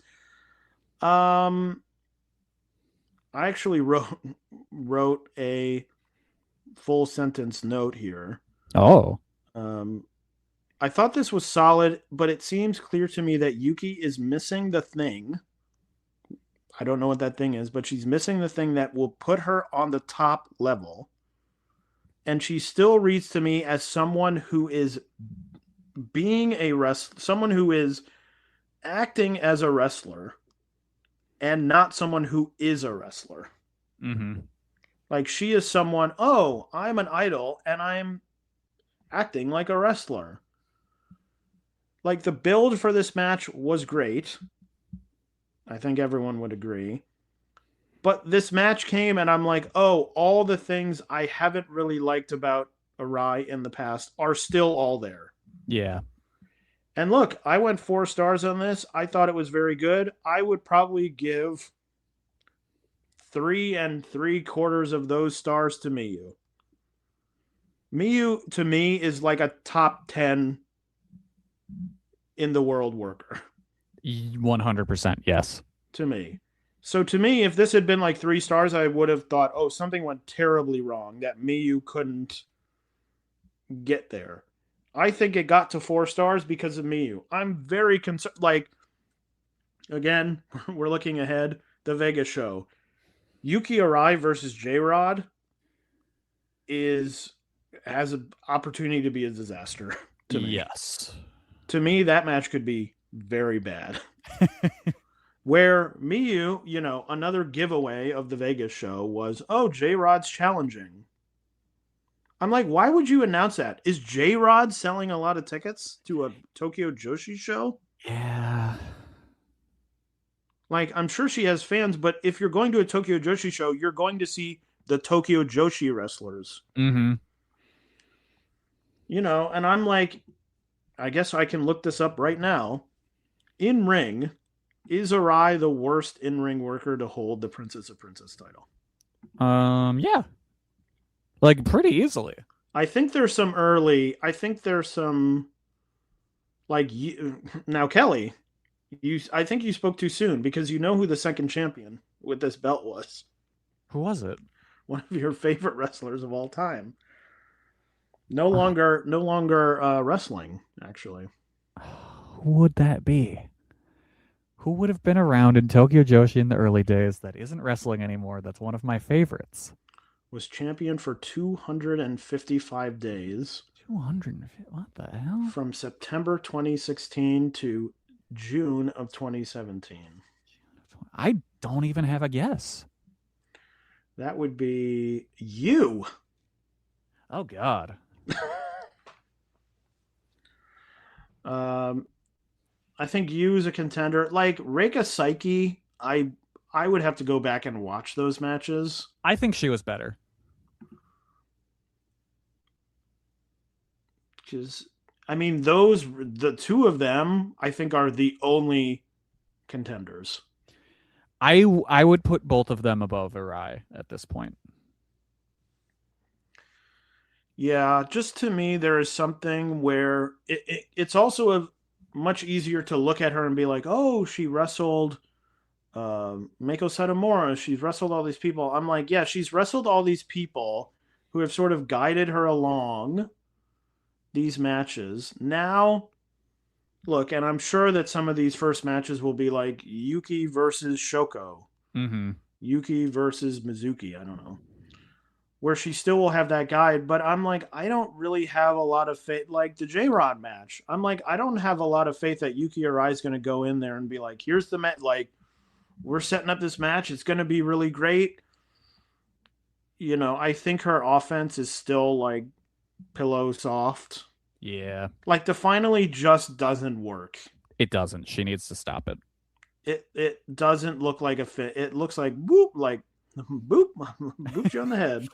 I actually wrote a full sentence note here. Oh. I thought this was solid, but it seems clear to me that Yuki is missing the thing. I don't know what that thing is, but she's missing the thing that will put her on the top level. And she still reads to me as someone who is being a wrestler, someone who is acting as a wrestler, and not someone who is a wrestler. Mm-hmm. Like, she is someone, oh, I'm an idol and I'm acting like a wrestler. Like, the build for this match was great. I think everyone would agree. But this match came and I'm like, oh, all the things I haven't really liked about Arai in the past are still all there. Yeah. And look, I went 4 stars on this. I thought it was very good. I would probably give 3 3/4 of those stars to Miyu. Miyu, to me, is like a top 10 in the world worker. 100%. Yes. To me. So to me, if this had been like 3 stars, I would have thought, oh, something went terribly wrong that Miyu couldn't get there. I think it got to 4 stars because of Miyu. I'm very concerned. Like, again, we're looking ahead. The Vegas show. Yuki Arai versus J-Rod has an opportunity to be a disaster to me. Yes. To me, that match could be very bad. Where Miyu, another giveaway of the Vegas show was, oh, J-Rod's challenging. I'm like, why would you announce that? Is J-Rod selling a lot of tickets to a Tokyo Joshi show? Yeah. Like, I'm sure she has fans, but if you're going to a Tokyo Joshi show, you're going to see the Tokyo Joshi wrestlers. Mm-hmm. And I'm like, I guess I can look this up right now. In ring, is Arai the worst in-ring worker to hold the Princess of Princess title? Yeah. Like, pretty easily. I think there's some like, now Kelly, I think you spoke too soon because you know who the second champion with this belt was. Who was it? One of your favorite wrestlers of all time. No longer wrestling, actually. Who would that be? Who would have been around in Tokyo Joshi in the early days that isn't wrestling anymore? That's one of my favorites. Was champion for 255 days. 250? What the hell? From September 2016 to June of 2017. I don't even have a guess. That would be you. Oh, God. I think you is a contender. Like Reika Saiki, I would have to go back and watch those matches. I think she was better. Because, I mean, the two of them, I think, are the only contenders. I would put both of them above Arai at this point. Yeah, just to me, there is something where it's also much easier to look at her and be like, oh, she wrestled Meiko Satomura. She's wrestled all these people. I'm like, yeah, she's wrestled all these people who have sort of guided her along these matches. Now, look, and I'm sure that some of these first matches will be like Yuki versus Shoko. Mm-hmm. Yuki versus Mizuki. I don't know. Where she still will have that guide, but I'm like, I don't really have a lot of faith. Like the J-Rod match, I'm like, I don't have a lot of faith that Yuki Arai is going to go in there and be like, here's the match. Like, we're setting up this match. It's going to be really great. I think her offense is still like pillow soft. Yeah. Like the finally just doesn't work. It doesn't. She needs to stop it. It doesn't look like a fit. It looks like boop, like boop, booped you on the head.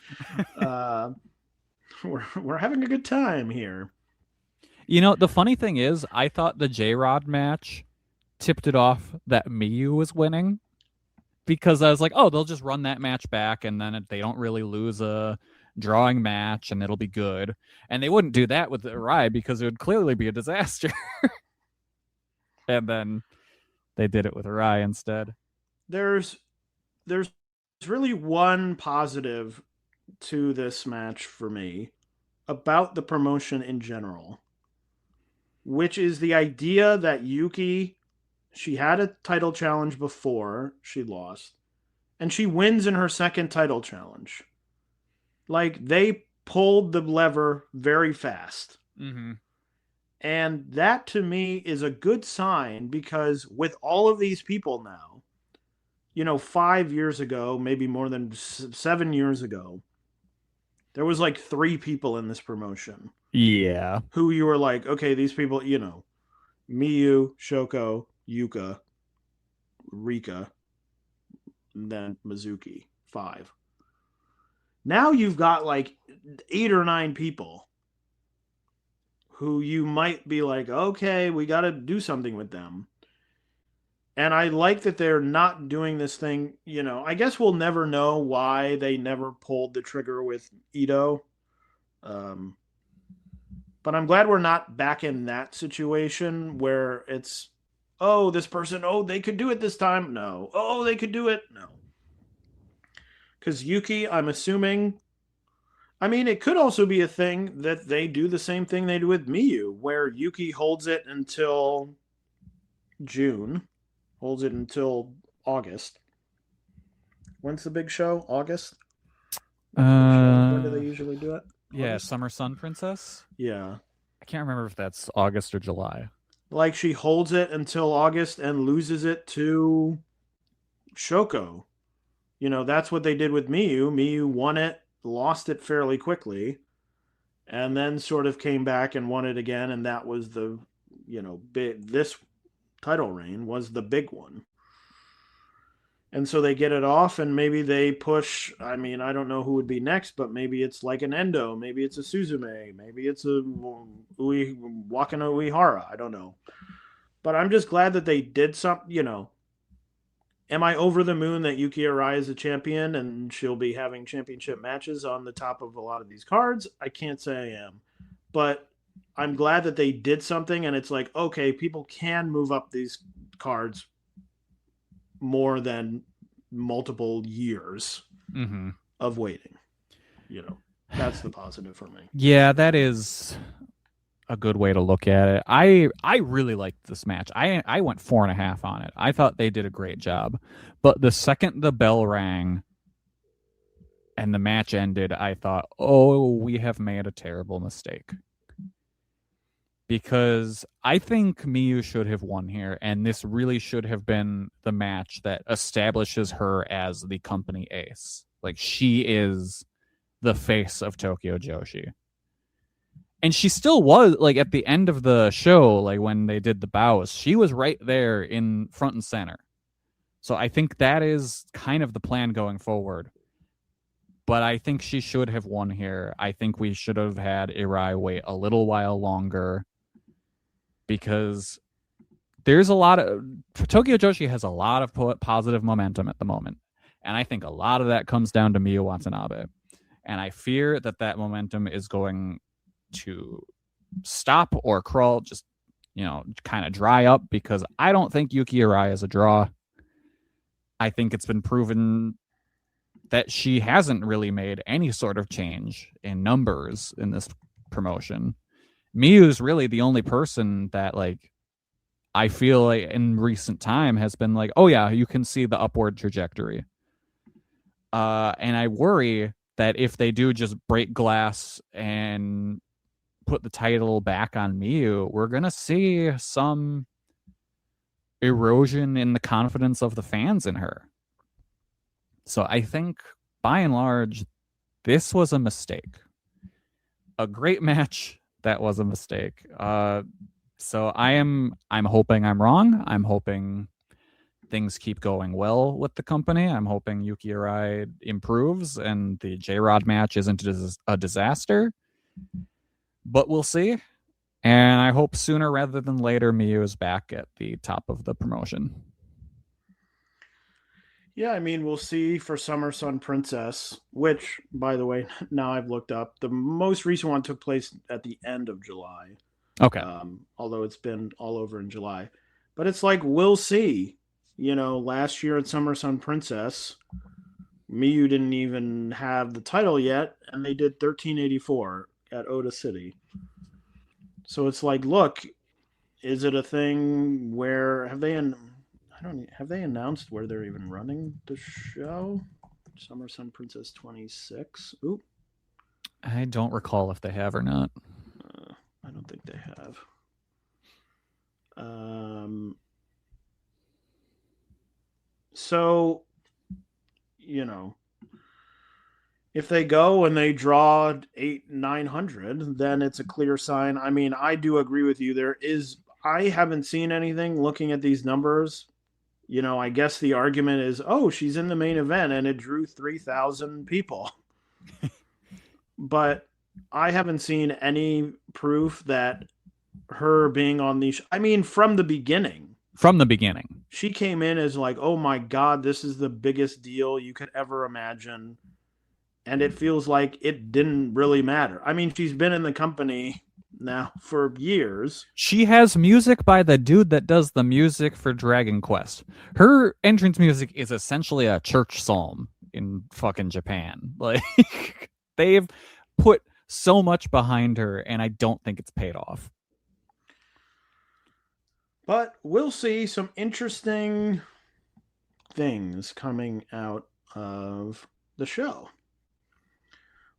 We're having a good time here. The funny thing is, I thought the J-Rod match tipped it off that Miyu was winning because I was like, oh, they'll just run that match back and then they don't really lose a drawing match and it'll be good. And they wouldn't do that with Arai because it would clearly be a disaster. And then they did it with Arai instead. There's really one positive to this match for me about the promotion in general, which is the idea that Yuki, she had a title challenge before she lost, and she wins in her second title challenge. Like, they pulled the lever very fast. Mm-hmm. And that, to me, is a good sign because with all of these people now, 5 years ago, maybe more than 7 years ago, there was like 3 people in this promotion Yeah. who you were like, okay, these people, Miyu, Shoko, Yuka, Rika, and then Mizuki. 5. Now you've got like 8 or 9 people who you might be like, okay, we got to do something with them. And I like that they're not doing this thing. I guess we'll never know why they never pulled the trigger with Ito. But I'm glad we're not back in that situation where it's, oh, this person, oh, they could do it this time. No. Oh, they could do it. No. Because Yuki, I'm assuming, I mean, it could also be a thing that they do the same thing they do with Miyu, where Yuki holds it until June, holds it until August. When's the big show? August? When do they usually do it? Yeah, August? Summer Sun Princess. Yeah. I can't remember if that's August or July. Like she holds it until August and loses it to Shoko. That's what they did with Miyu. Miyu won it, lost it fairly quickly, and then sort of came back and won it again. And that was the, this title reign was the big one. And so they get it off, and maybe they push. I mean, I don't know who would be next, but maybe it's like an Endo, maybe it's a Suzume, maybe it's a Wakano Uehara. I don't know. But I'm just glad that they did something, Am I over the moon that Yuki Arai is a champion and she'll be having championship matches on the top of a lot of these cards? I can't say I am. But I'm glad that they did something, and it's like, okay, people can move up these cards more than multiple years of waiting. That's the positive for me. Yeah, that is a good way to look at it. I really liked this match. I went 4.5 on it. I thought they did a great job. But the second the bell rang and the match ended, I thought, oh, we have made a terrible mistake. Because I think Miyu should have won here, and this really should have been the match that establishes her as the company ace. Like, she is the face of Tokyo Joshi. And she still was, like, at the end of the show, like, when they did the bows, she was right there in front and center. So I think that is kind of the plan going forward. But I think she should have won here. I think we should have had Irai wait a little while longer, because there's a lot of Tokyo Joshi has a lot of positive momentum at the moment. And I think a lot of that comes down to Miyu Watanabe. And I fear that that momentum is going to stop or crawl, just, kind of dry up, because I don't think Yuki Arai is a draw. I think it's been proven that she hasn't really made any sort of change in numbers in this promotion. Miyu is really the only person that, like, I feel like in recent time has been like, oh yeah, you can see the upward trajectory. And I worry that if they do just break glass and put the title back on Miyu, we're going to see some erosion in the confidence of the fans in her. So I think, by and large, this was a mistake. A great match. That was a mistake. So I'm hoping I'm wrong. I'm hoping things keep going well with the company. I'm hoping Yuki Arai improves and the J-Rod match isn't a disaster. But we'll see. And I hope sooner rather than later Miyu is back at the top of the promotion. Yeah, I mean, we'll see for Summer Sun Princess, which, by the way, now I've looked up. The most recent one took place at the end of July. Okay. Although it's been all over in July. But it's like, we'll see. Last year at Summer Sun Princess, Miyu didn't even have the title yet, and they did 1384 at Oda City. So it's like, look, is it a thing where have they announced where they're even running the show? Summer Sun Princess 26. Oop. I don't recall if they have or not. I don't think they have. So if they go and they draw 800-900, then it's a clear sign. I mean, I do agree with you. I haven't seen anything looking at these numbers. I guess the argument is, oh, she's in the main event and it drew 3,000 people. But I haven't seen any proof that her being on from the beginning. From the beginning. She came in as like, oh my God, this is the biggest deal you could ever imagine. And it feels like it didn't really matter. I mean, she's been in the company now for years. She has music by the dude that does the music for Dragon Quest. Her entrance music is essentially a church psalm in fucking Japan. Like, they've put so much behind her, and I don't think it's paid off. But we'll see some interesting things coming out of the show.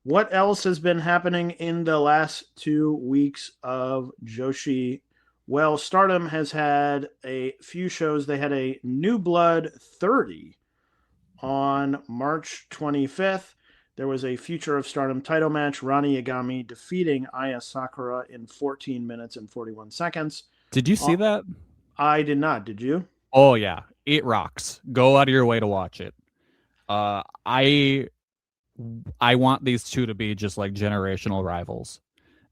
What else has been happening in the last 2 weeks of Joshi? Well, Stardom has had a few shows. They had a New Blood 30 on March 25th. There was a Future of Stardom title match. Rani Yagami defeating Aya Sakura in 14 minutes and 41 seconds. Did you see that? I did not. Did you? Oh, yeah. It rocks. Go out of your way to watch it. I want these two to be just like generational rivals.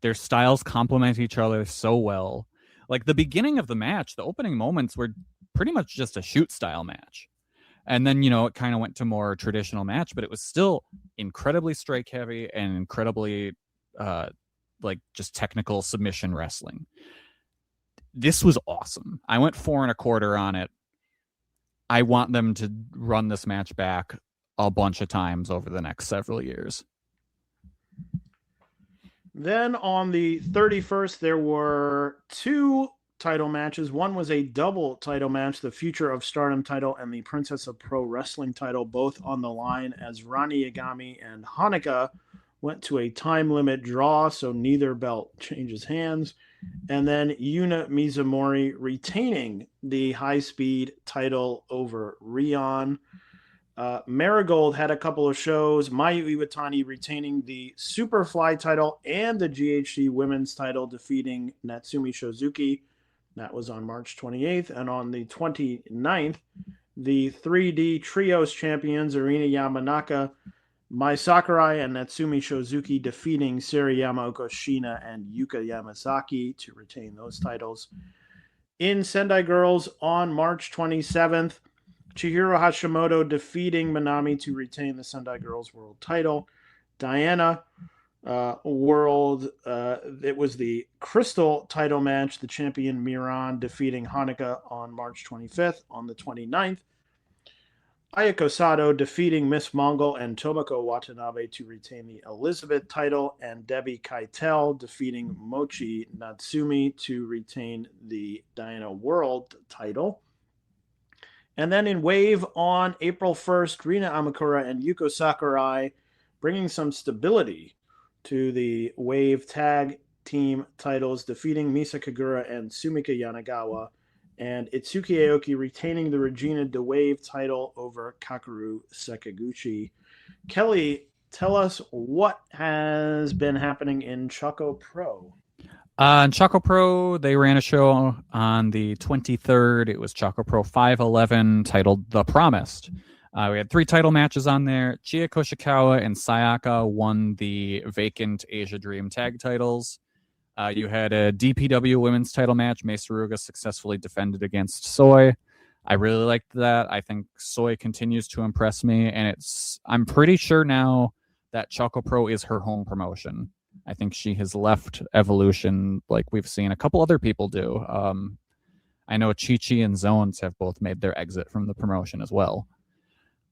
Their styles complement each other so well. Like the beginning of the match, the opening moments were pretty much just a shoot style match. And then, it kind of went to more traditional match, but it was still incredibly strike heavy and incredibly just technical submission wrestling. This was awesome. I went 4.25 on it. I want them to run this match back a bunch of times over the next several years. Then on the 31st, there were 2 title matches. One was a double title match, the Future of Stardom title and the Princess of Pro Wrestling title, both on the line, as Rani Yagami and Hanukkah went to a time limit draw, so neither belt changes hands. And then Yuna Mizumori retaining the high-speed title over Rion. Marigold had a couple of shows. Mayu Iwatani retaining the Superfly title and the GHC women's title, defeating Natsumi Shozuki. That was on March 28th. And on the 29th, the 3D Trios champions, Arina Yamanaka, Mai Sakurai, and Natsumi Shozuki, defeating Sarayama Okoshina and Yuka Yamasaki to retain those titles. In Sendai Girls on March 27th, Chihiro Hashimoto defeating Manami to retain the Sendai Girls World title. Diana World, it was the Crystal title match. The champion Miran defeating Hanukkah on March 25th. On the 29th, Ayako Sato defeating Miss Mongol and Tomoko Watanabe to retain the Elizabeth title, and Debbie Keitel defeating Mochi Natsumi to retain the Diana World title. And then in Wave on April 1st, Rina Amakura and Yuko Sakurai bringing some stability to the Wave tag team titles, defeating Misa Kagura and Sumika Yanagawa, and Itsuki Aoki retaining the Regina de Wave title over Kakeru Sakaguchi. Kelly, tell us what has been happening in ChocoPro. In ChocoPro, they ran a show on the 23rd. It was ChocoPro 511, titled The Promised. We had 3 title matches on there. Chie Koshikawa and Sayaka won the vacant Asia Dream tag titles. You had a DPW women's title match. Mei Suruga successfully defended against Soy. I really liked that. I think Soy continues to impress me, and I'm pretty sure now that ChocoPro is her home promotion. I think she has left Evolution like we've seen a couple other people do. I know Chi-Chi and Zones have both made their exit from the promotion as well.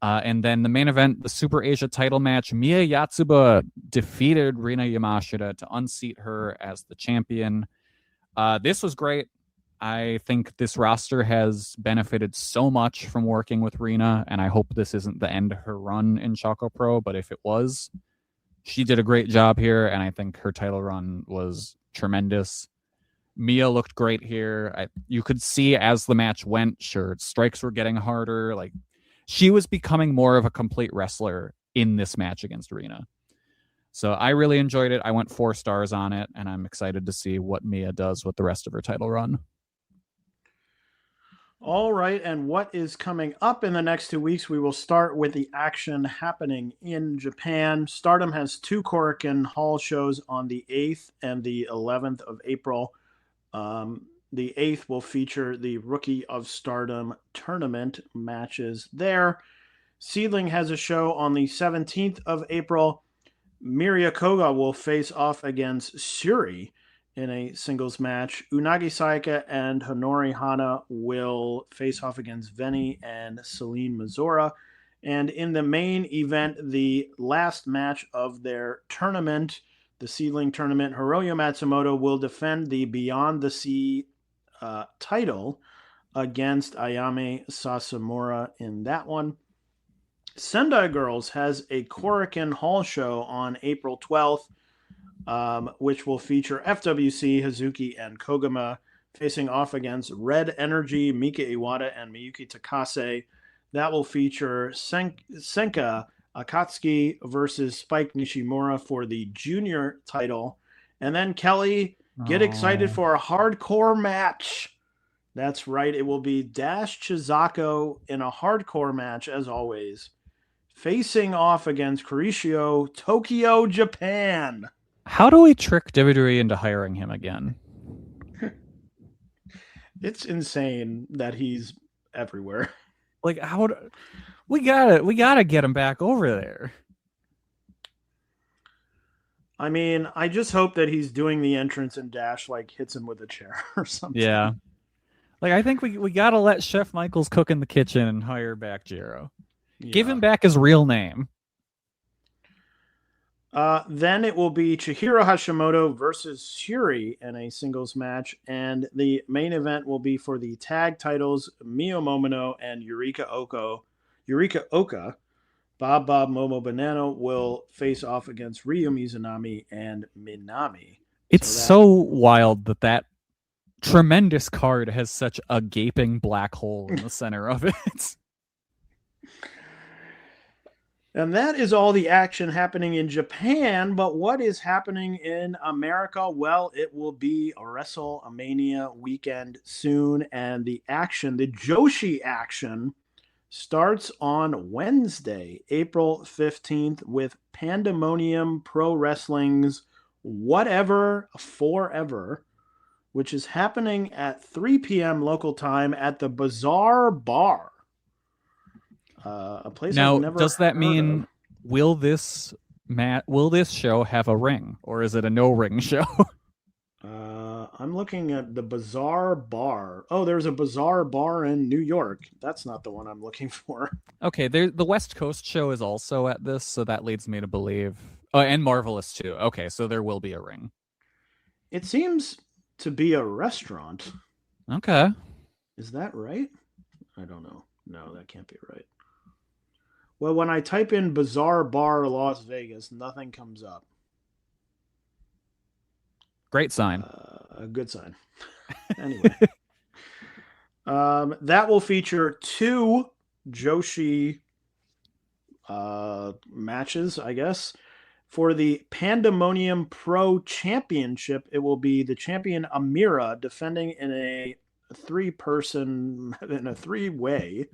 And then the main event, the Super Asia title match, Mia Yatsuba defeated Rina Yamashita to unseat her as the champion. This was great. I think this roster has benefited so much from working with Rina, and I hope this isn't the end of her run in ChocoPro, but if it was, she did a great job here, and I think her title run was tremendous. Mia looked great here. You could see as the match went, sure, strikes were getting harder. Like, she was becoming more of a complete wrestler in this match against Rina. So I really enjoyed it. I went 4 stars on it, and I'm excited to see what Mia does with the rest of her title run. All right, and what is coming up in the next 2 weeks? We will start with the action happening in Japan. Stardom has 2 Korakuen Hall shows on the 8th and the 11th of April. The 8th will feature the Rookie of Stardom tournament matches there. Seedling has a show on the 17th of April. Miria Koga will face off against Shuri in a singles match. Unagi Saika and Honori Hana will face off against Veni and Celine Mazura. And in the main event, the last match of their tournament, the Seedling tournament, Hiroyo Matsumoto will defend the Beyond the Sea title against Ayame Sasamura in that one. Sendai Girls has a Korakuen Hall show on April 12th, which will feature FWC, Hazuki, and Kogama facing off against Red Energy, Mika Iwata, and Miyuki Takase. That will feature Senka Akatsuki versus Spike Nishimura for the junior title. And then, Kelly, get excited for a hardcore match. That's right. It will be Dash Chizako in a hardcore match, as always, facing off against Kurishio, Tokyo, Japan. How do we trick WWE into hiring him again? It's insane that he's everywhere. Like, we gotta get him back over there. I mean, I just hope that he's doing the entrance and Dash like hits him with a chair or something. Yeah. Like, I think we gotta let Chef Michaels cook in the kitchen and hire back Jiro. Yeah. Give him back his real name. Then it will be Chihiro Hashimoto versus Shuri in a singles match, and the main event will be for the tag titles. Mio Momono and Yurika Oka. Bob Momo Banana will face off against Ryo Mizunami and Minami. It's so wild that tremendous card has such a gaping black hole in the center of it. And that is all the action happening in Japan. But what is happening in America? Well, it will be a Wrestlemania weekend soon. And the action, the Joshi action, starts on Wednesday, April 15th with Pandemonium Pro Wrestling's Whatever Forever, which is happening at 3 p.m. local time at the Bazaar Bar. A place now, I've never does that heard mean of. will this show have a ring, or is it a no ring show? I'm looking at the Bazaar Bar. Oh, there's a Bazaar Bar in New York. That's not the one I'm looking for. Okay, the West Coast show is also at this, so that leads me to believe. Oh, and Marvelous too. Okay, so there will be a ring. It seems to be a restaurant. Okay. Is that right? I don't know. No, that can't be right. Well, when I type in Bazaar Bar Las Vegas, nothing comes up. Great sign. A good sign. Anyway. That will feature 2 Joshi matches, I guess. For the Pandemonium Pro Championship, it will be the champion Amira defending in a 3-way,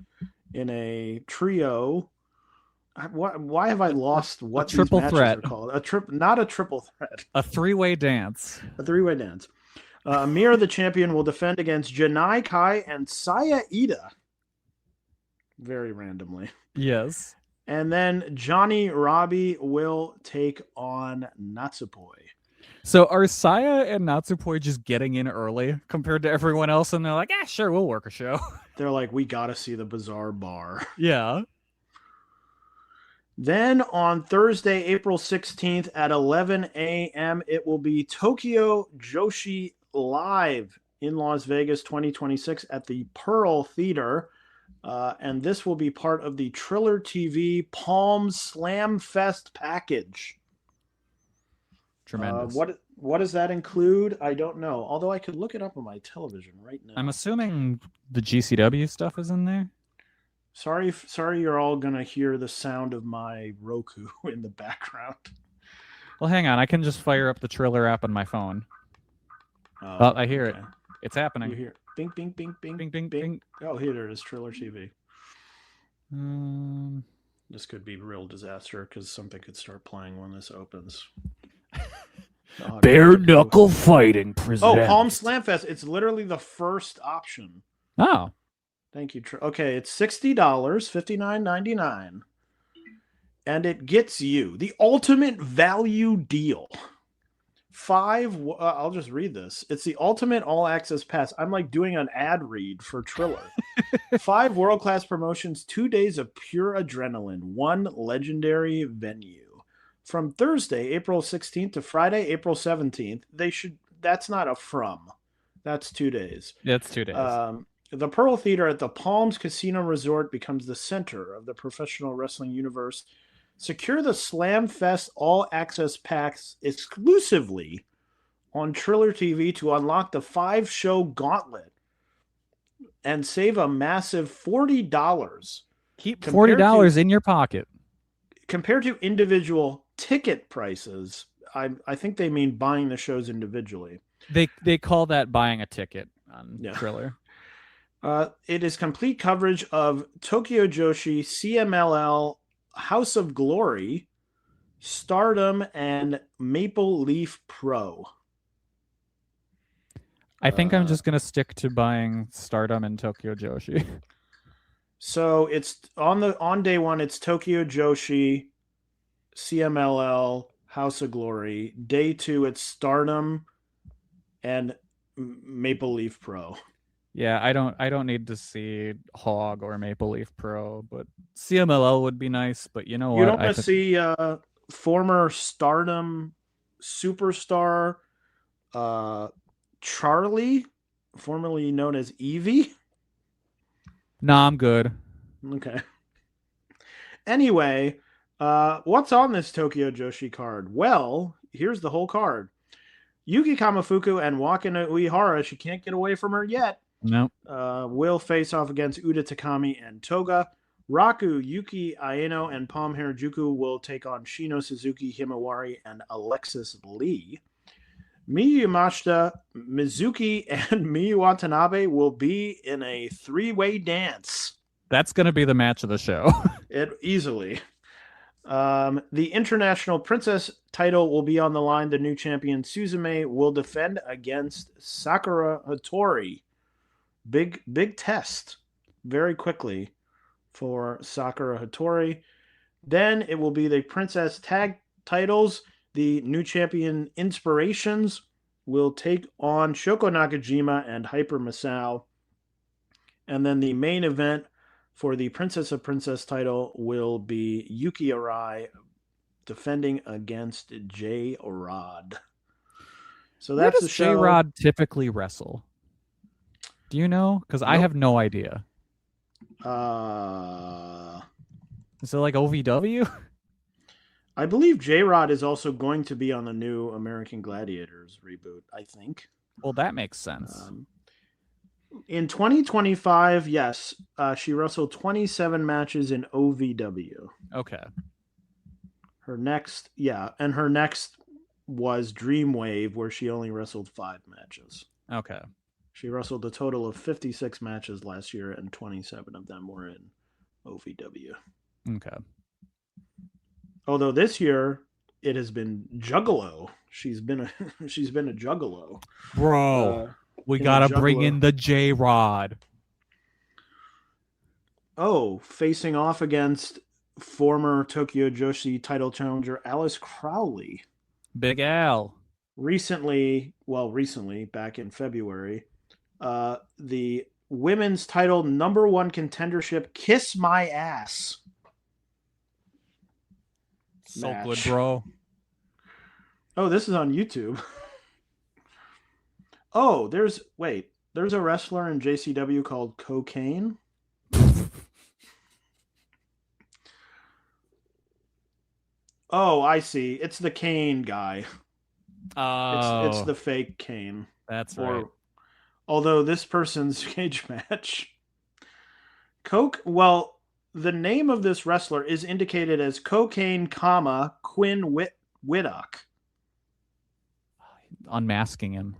in a trio. Why have I lost what these triple matches threat are called? Not a triple threat. A 3-way dance. A 3-way dance. Amira, the champion, will defend against Janai Kai and Saya Ida. Very randomly. Yes. And then Johnny Robbie will take on Natsupoi. So are Saya and Natsupoi just getting in early compared to everyone else? And they're like, sure, we'll work a show. They're like, we got to see the Bazaar Bar. Yeah. Then on Thursday, April 16th at 11 a.m., it will be Tokyo Joshi Live in Las Vegas 2026 at the Pearl Theater. And this will be part of the Triller TV Palm Slam Fest package. Tremendous. What does that include? I don't know. Although I could look it up on my television right now. I'm assuming the GCW stuff is in there. Sorry, you're all gonna hear the sound of my Roku in the background. Well, hang on. I can just fire up the Triller app on my phone. Oh, I hear it. It's happening. You hear bing, bing, bing, bing, Bing, bing, bing. Oh, here it is, Triller TV. This could be a real disaster because something could start playing when this opens. Bare knuckle fighting presents. Oh, Palm Slamfest. It's literally the first option. Oh. Thank you. Okay, it's $60, $59.99. And it gets you the ultimate value deal. I'll just read this. It's the ultimate all access pass. I'm like doing an ad read for Triller. 5 world-class promotions, 2 days of pure adrenaline, 1 legendary venue. From Thursday, April 16th to Friday, April 17th. That's not a from. That's 2 days. It's 2 days. The Pearl Theater at the Palms Casino Resort becomes the center of the professional wrestling universe. Secure the Slam Fest All Access Packs exclusively on Triller TV to unlock the 5-show gauntlet and save a massive $40. Keep $40 in your pocket. Compared to individual ticket prices, I think they mean buying the shows individually. They call that buying a ticket on Triller. It is complete coverage of Tokyo Joshi, CMLL, House of Glory, Stardom, and Maple Leaf Pro. I think I'm just going to stick to buying Stardom and Tokyo Joshi. So it's on day one, it's Tokyo Joshi, CMLL, House of Glory. Day 2, it's Stardom and Maple Leaf Pro. Yeah, I don't need to see Hog or Maple Leaf Pro, but CMLL would be nice. But you know what? You don't want to see former Stardom superstar Charlie, formerly known as Evie? Nah, I'm good. Okay. Anyway, what's on this Tokyo Joshi card? Well, here's the whole card. Yuki Kamifuku and Wakana Uehara, she can't get away from her yet. Nope. Will face off against Uda Takami and Toga. Raku, Yuki Aino, and Palm Harajuku will take on Shino Suzuki, Himawari, and Alexis Lee. Miyu Yamashita, Mizuki, and Miyu Watanabe will be in a 3-way dance. That's going to be the match of the show. Easily. The International Princess title will be on the line. The new champion, Suzume, will defend against Sakura Hattori. Big test very quickly for Sakura Hattori. Then it will be the Princess Tag titles. The new champion Inspirations will take on Shoko Nakajima and Hyper Masao. And then the main event for the Princess of Princess title will be Yuki Arai defending against J-Rod. So that's the show. J-Rod typically wrestle? Do you know? Because I have no idea. Is it like OVW? I believe J-Rod is also going to be on the new American Gladiators reboot, I think. Well, that makes sense. In 2025, yes, she wrestled 27 matches in OVW. Okay. Her next was Dreamwave, where she only wrestled 5 matches. Okay. She wrestled a total of 56 matches last year, and 27 of them were in OVW. Okay. Although this year it has been Juggalo. She's been a Juggalo. Bro, we gotta bring in the J-Rod. Oh, facing off against former Tokyo Joshi title challenger Alice Crowley. Big Al. Recently, back in February, the women's title #1 contendership, Kiss My Ass. So match. good, bro. Oh, this is on YouTube. Oh, there's a wrestler in JCW called Cocaine. Oh, I see. It's the Kane guy. Oh, It's the fake Kane. That's right. Although this person's cage match, Coke. Well, the name of this wrestler is indicated as Cocaine, Quinn Whittock, Unmasking him.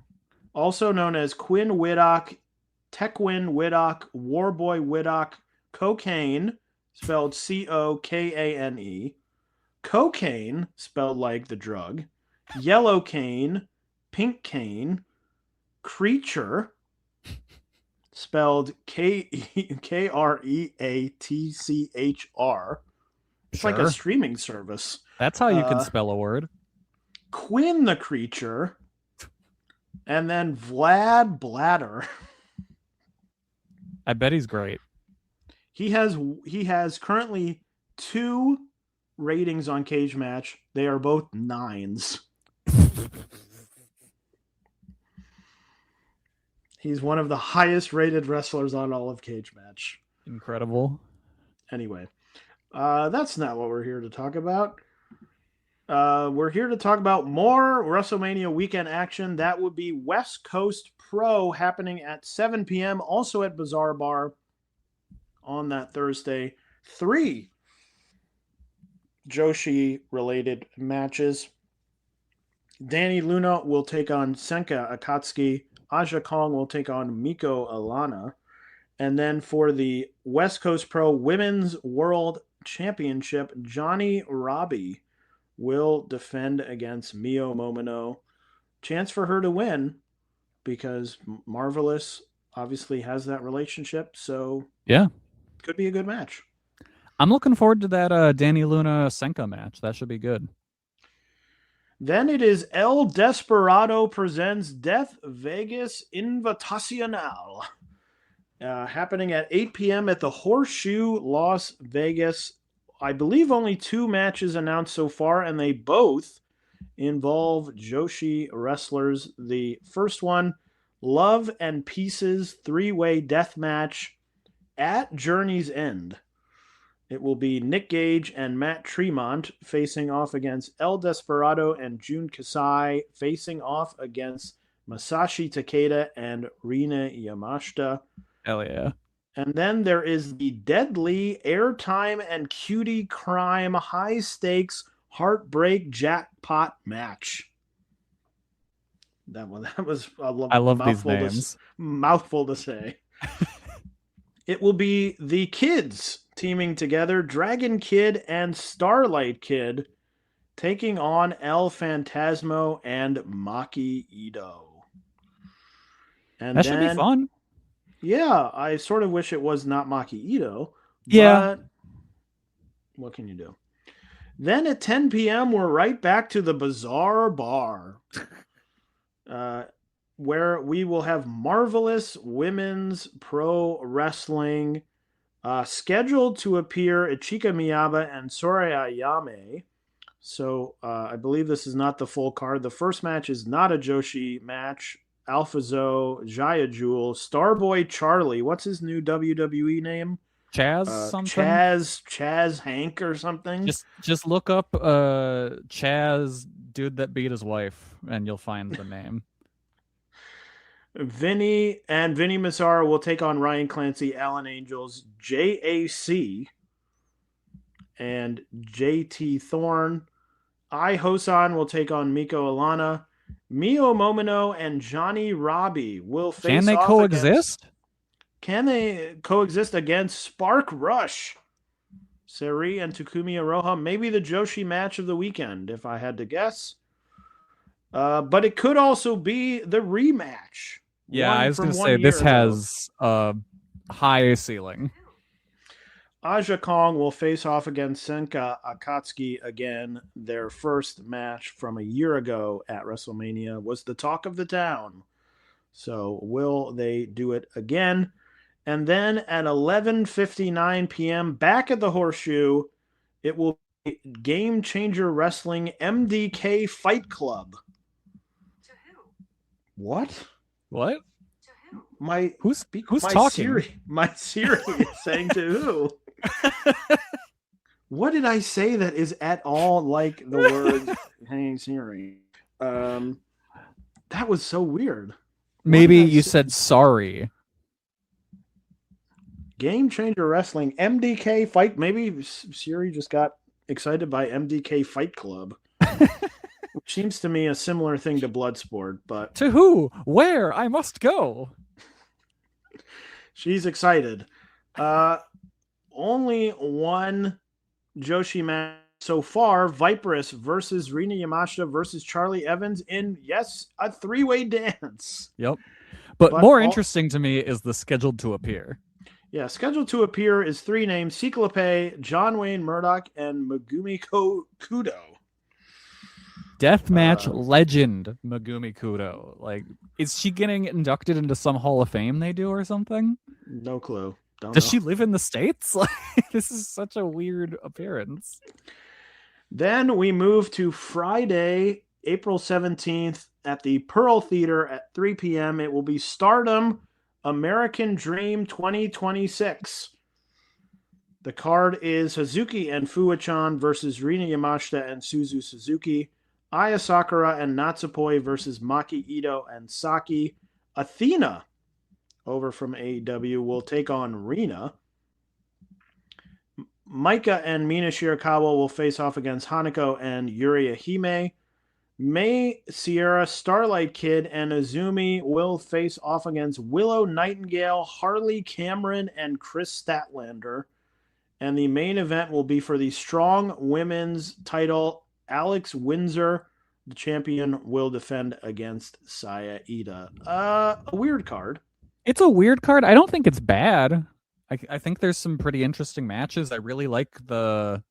also known as Quinn Whittock, Tequin Whittock, Warboy Whittock, Cocaine, spelled Cokane, Cocaine, spelled like the drug, Yellow Cane, Pink Cane, Creature, spelled Kreatchr. It's like a Sure. streaming service. That's how you can spell a word. Quinn the Creature, and then Vlad Bladder. I bet he's great. He has currently 2 ratings on Cage Match. They are both 9s. He's one of the highest rated wrestlers on all of Cage Match. Incredible. Anyway, that's not what we're here to talk about. We're here to talk about more WrestleMania weekend action. That would be West Coast Pro happening at 7 p.m. Also at Bazaar Bar on that Thursday. 3 Joshi-related matches. Danny Luna will take on Senka Akatsuki. Aja Kong will take on Miko Alana. And then for the West Coast Pro Women's World Championship, Johnny Robbie will defend against Mio Momino. Chance for her to win because Marvelous obviously has that relationship. So yeah, could be a good match. I'm looking forward to that Danny Luna Senka match. That should be good. Then it is El Desperado presents Death Vegas Invitacional. Happening at 8 p.m. at the Horseshoe, Las Vegas. I believe only 2 matches announced so far, and they both involve Joshi wrestlers. The first one, Love and Pieces 3-way death match at Journey's End. It will be Nick Gage and Matt Tremont facing off against El Desperado and Jun Kasai facing off against Masashi Takeda and Rina Yamashita. Hell yeah. And then there is the deadly Airtime and Cutie Crime high stakes heartbreak jackpot match. That was I love these names. Mouthful to say. It will be the kids teaming together, Dragon Kid and Starlight Kid, taking on El Phantasmo and Maki Ito. And that should be fun. Yeah, I sort of wish it was not Maki Ito. Yeah. But what can you do? Then at 10 p.m., we're right back to the Bazaar Bar, where we will have Marvelous Women's Pro Wrestling scheduled to appear Ichika Miyaba and Soraya Yame. So I believe this is not the full card. The first match is not a Joshi match. Alpha Zoe, Jaya Jewel, Starboy Charlie. What's his new WWE name? Chaz something? Chaz Hank or something? Just look up Chaz, dude that beat his wife, and you'll find the name. Vinny Massaro will take on Ryan Clancy, Alan Angels, JAC, and JT Thorne. Hosan will take on Miko Alana. Mio Momino and Johnny Robbie will face Can they off coexist? Can they coexist against Spark Rush? Seri and Takumi Aroha. Maybe the Joshi match of the weekend, if I had to guess. But it could also be the rematch. Yeah, I was going to say this has a high ceiling. Aja Kong will face off against Senka Akatsuki again. Their first match from a year ago at WrestleMania was the talk of the town. So will they do it again? And then at 11:59 p.m., back at the Horseshoe, it will be Game Changer Wrestling MDK Fight Club. To who? What? What? To who? Who's talking? My Siri is saying to who? What did I say that is at all like the word "Hey Siri"? That was so weird. Maybe you said sorry. Game Changer Wrestling, MDK Fight. Maybe Siri just got excited by MDK Fight Club. Which seems to me a similar thing to Bloodsport, but... To who? Where? I must go. She's excited. Only one Joshi match so far. Viperous versus Rina Yamashita versus Charlie Evans in, yes, a three-way dance. Yep. But more all- interesting to me is the scheduled to appear. Yeah, scheduled to appear is three names: Cyclope, John Wayne Murdoch, and Megumi Kudo. Deathmatch legend Megumi Kudo. Like, is she getting inducted into some Hall of Fame they do or something? No clue. Does she live in the States? Like, this is such a weird appearance. Then we move to Friday, April 17th at the Pearl Theater at 3 p.m. It will be Stardom American Dream 2026. The card is Hazuki and Fuwa-chan versus Rina Yamashita and Suzu Suzuki. Aya Sakura and Natsupoi versus Maki Ito and Saki. Athena, over from AEW, will take on Rina. Maika and Mina Shirakawa will face off against Hanako and Yuri Ahime. May Sierra, Starlight Kid, and Azumi will face off against Willow Nightingale, Harley Cameron, and Chris Statlander. And the main event will be for the Strong Women's title. Alex Windsor, the champion, will defend against Saya Ida. A weird card. It's a weird card. I don't think it's bad. I think there's some pretty interesting matches. I really like the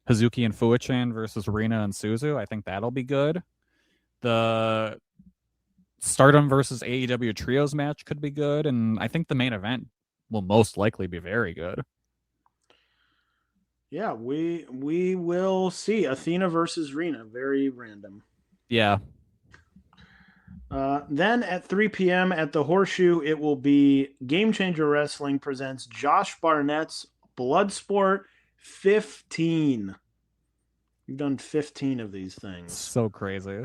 Hazuki and Fuwa-chan versus Rina and Suzu. I think that'll be good. The Stardom versus AEW Trios match could be good. And I think the main event will most likely be very good. Yeah, we will see. Athena versus Rina. Very random. Yeah. Then at 3 p.m. at the Horseshoe, it will be Game Changer Wrestling presents Josh Barnett's Bloodsport 15. We've done 15 of these things. So crazy.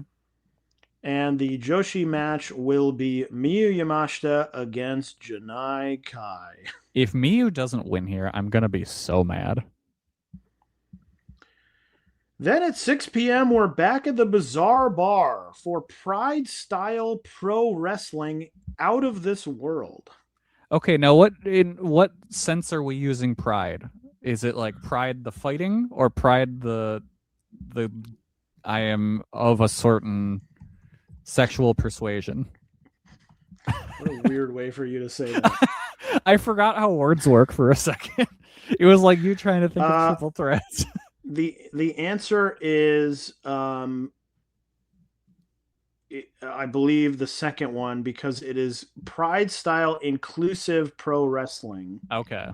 And the Joshi match will be Miyu Yamashita against Janai Kai. If Miyu doesn't win here, I'm going to be so mad. Then at 6 p.m., we're back at the Bazaar Bar for Pride Style Pro Wrestling Out of This World. Okay, now in what sense are we using Pride? Is it like Pride the fighting or Pride the I am of a certain sexual persuasion? What a weird way for you to say that. I forgot how words work for a second. It was like you trying to think of triple threats. The answer is, I believe, the second one, because it is Pride Style Inclusive Pro Wrestling. Okay.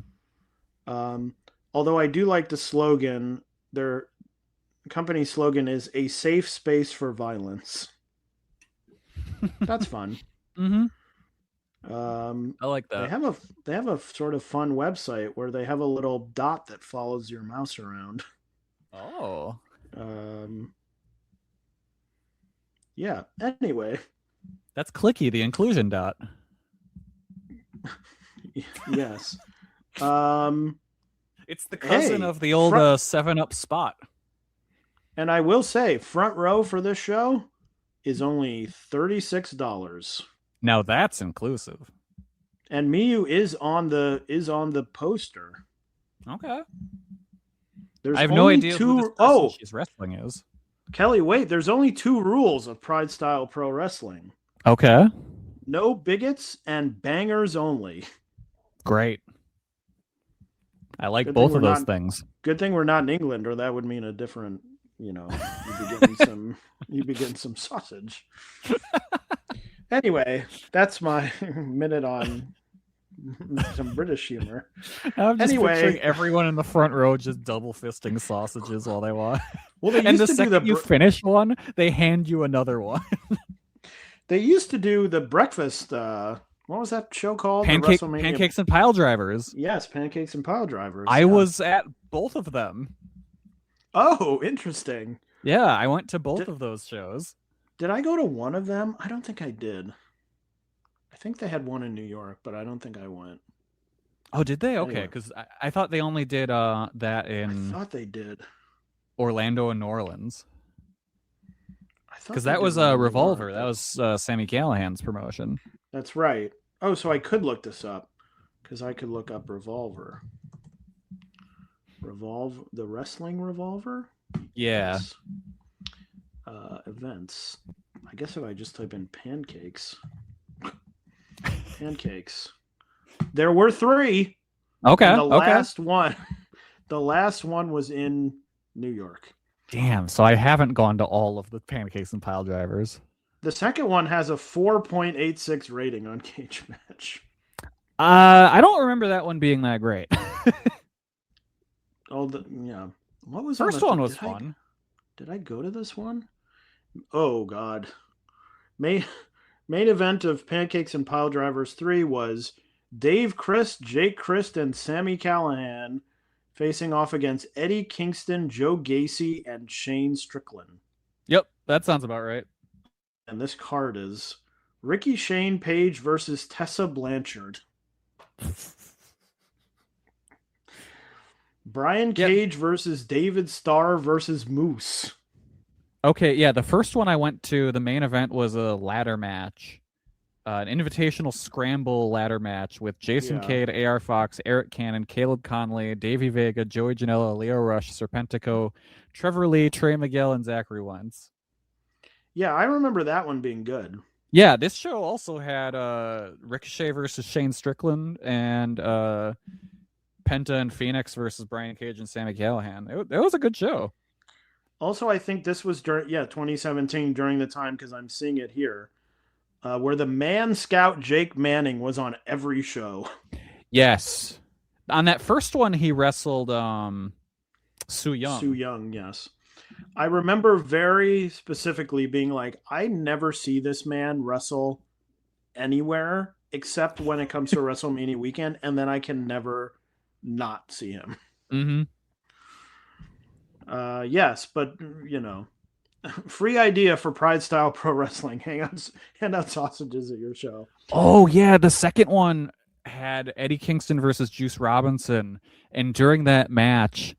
Although I do like the slogan. Their company slogan is a safe space for violence. That's fun. Mm-hmm. I like that. They have a sort of fun website where they have a little dot that follows your mouse around. Oh. Yeah. Anyway. That's clicky, the inclusion dot. Yes. It's the cousin of the old 7-Up spot. And I will say, front row for this show is only $36. Now that's inclusive. And Miyu is on the poster. Okay. There's I have no idea who this person she's wrestling is. Kelly, wait, there's only 2 rules of Pride Style Pro Wrestling. Okay. No bigots and bangers only. Great. I like both of those things. Good thing we're not in England, or that would mean a different, you'd be getting some sausage. Anyway, that's my minute on some British humor. I'm just picturing everyone in the front row just double fisting sausages while they watch. Well, they and used the to second you finish one, they hand you another one. They used to do the breakfast. What was that show called? Pancakes and Pile Drivers. Yes, Pancakes and Pile Drivers. I was at both of them. Oh, interesting. Yeah, I went to both of those shows. Did I go to one of them? I don't think I did. I think they had one in New York, but I don't think I went. Oh, did they? Okay, Anyway. because I thought they only did that I in thought they did. Orlando and New Orleans. I thought Because they that did was one a in New Revolver. York, That but was Sammy Callahan's promotion. that's right. Oh, so I could look this up because I could look up Revolver. The wrestling Revolver? Yeah. Yes. Events. I guess if I just type in pancakes. Pancakes. There were 3. Okay. And the Okay. last one was in New York. Damn. So I haven't gone to all of the Pancakes and Pile Drivers. The second one has a 4.86 rating on Cage Match. I don't remember that one being that great. Yeah. What was First one was fun. Did I go to this one? Oh God. Main event of Pancakes and Pile Drivers 3 was Dave Christ, Jake Christ, and Sammy Callahan facing off against Eddie Kingston, Joe Gacy, and Shane Strickland. Yep, that sounds about right. And this card is Ricky Shane Page versus Tessa Blanchard. Brian Cage versus David Starr versus Moose. Okay, yeah, the first one I went to, the main event was a ladder match. An invitational scramble ladder match with Jason Cade, AR Fox, Eric Cannon, Caleb Conley, Davey Vega, Joey Janela, Leo Rush, Serpentico, Trevor Lee, Trey Miguel, and Zachary Wentz. Yeah, I remember that one being good. Yeah, this show also had Ricochet versus Shane Strickland and Penta and Phoenix versus Brian Cage and Sammy Callahan. It was a good show. Also, I think this was 2017 during the time, because I'm seeing it here, where the Man Scout Jake Manning was on every show. Yes. On that first one, he wrestled Su Yung. Su Yung, yes. I remember very specifically being like, I never see this man wrestle anywhere except when it comes to WrestleMania weekend, and then I can never not see him. Mm-hmm. Yes, but, free idea for Pride Style Pro Wrestling. Hand out sausages at your show. Oh, yeah, the second one had Eddie Kingston versus Juice Robinson, and during that match,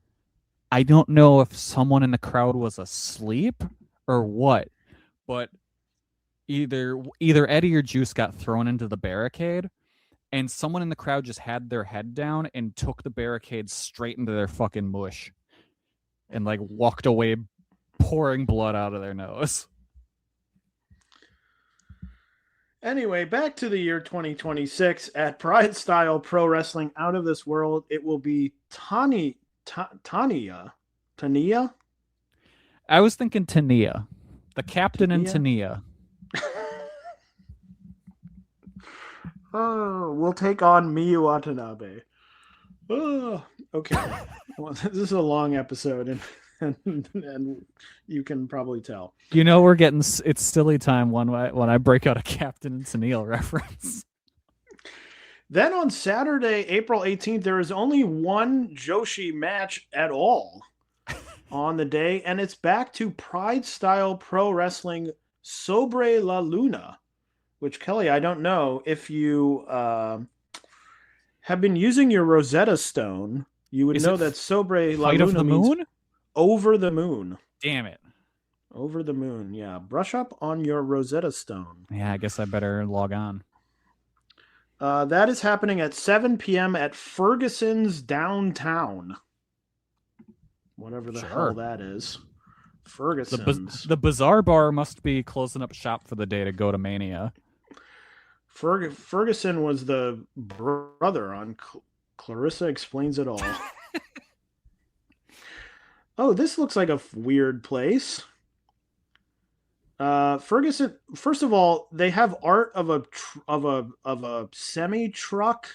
I don't know if someone in the crowd was asleep or what, but either Eddie or Juice got thrown into the barricade, and someone in the crowd just had their head down and took the barricade straight into their fucking mush and walked away pouring blood out of their nose. Anyway, back to the year 2026 at Pride Style Pro Wrestling Out of This World. It will be Tania. I was thinking Tania, the captain in Tania. Oh, we'll take on Miyu Watanabe. Oh, okay. Well, this is a long episode, and you can probably tell. We're getting it's silly time when I break out a Captain and Tennille reference. Then on Saturday, April 18th, there is only one Joshi match at all on the day, and it's back to Pride Style Pro Wrestling Sobre la Luna, which, Kelly, I don't know if you have been using your Rosetta Stone. You would know that Sobre la Luna of the means moon? over the moon. Damn it. Over the moon, yeah. Brush up on your Rosetta Stone. Yeah, I guess I better log on. That is happening at 7 p.m. at Ferguson's Downtown. Whatever the hell that is. Ferguson's. The Bazaar Bar must be closing up shop for the day to go to Mania. Ferguson was the brother on Clarissa Explains It All. Oh, this looks like a weird place. Ferguson. First of all, they have art of a semi truck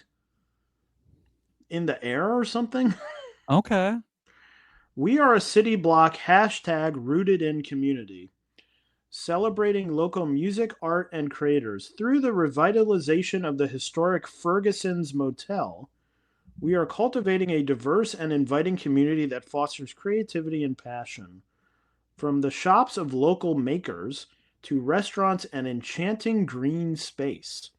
in the air or something. Okay. We are a city block. #rooted in community. Celebrating local music, art, and creators through the revitalization of the historic Ferguson's Motel. We are cultivating a diverse and inviting community that fosters creativity and passion. From the shops of local makers to restaurants and enchanting green space,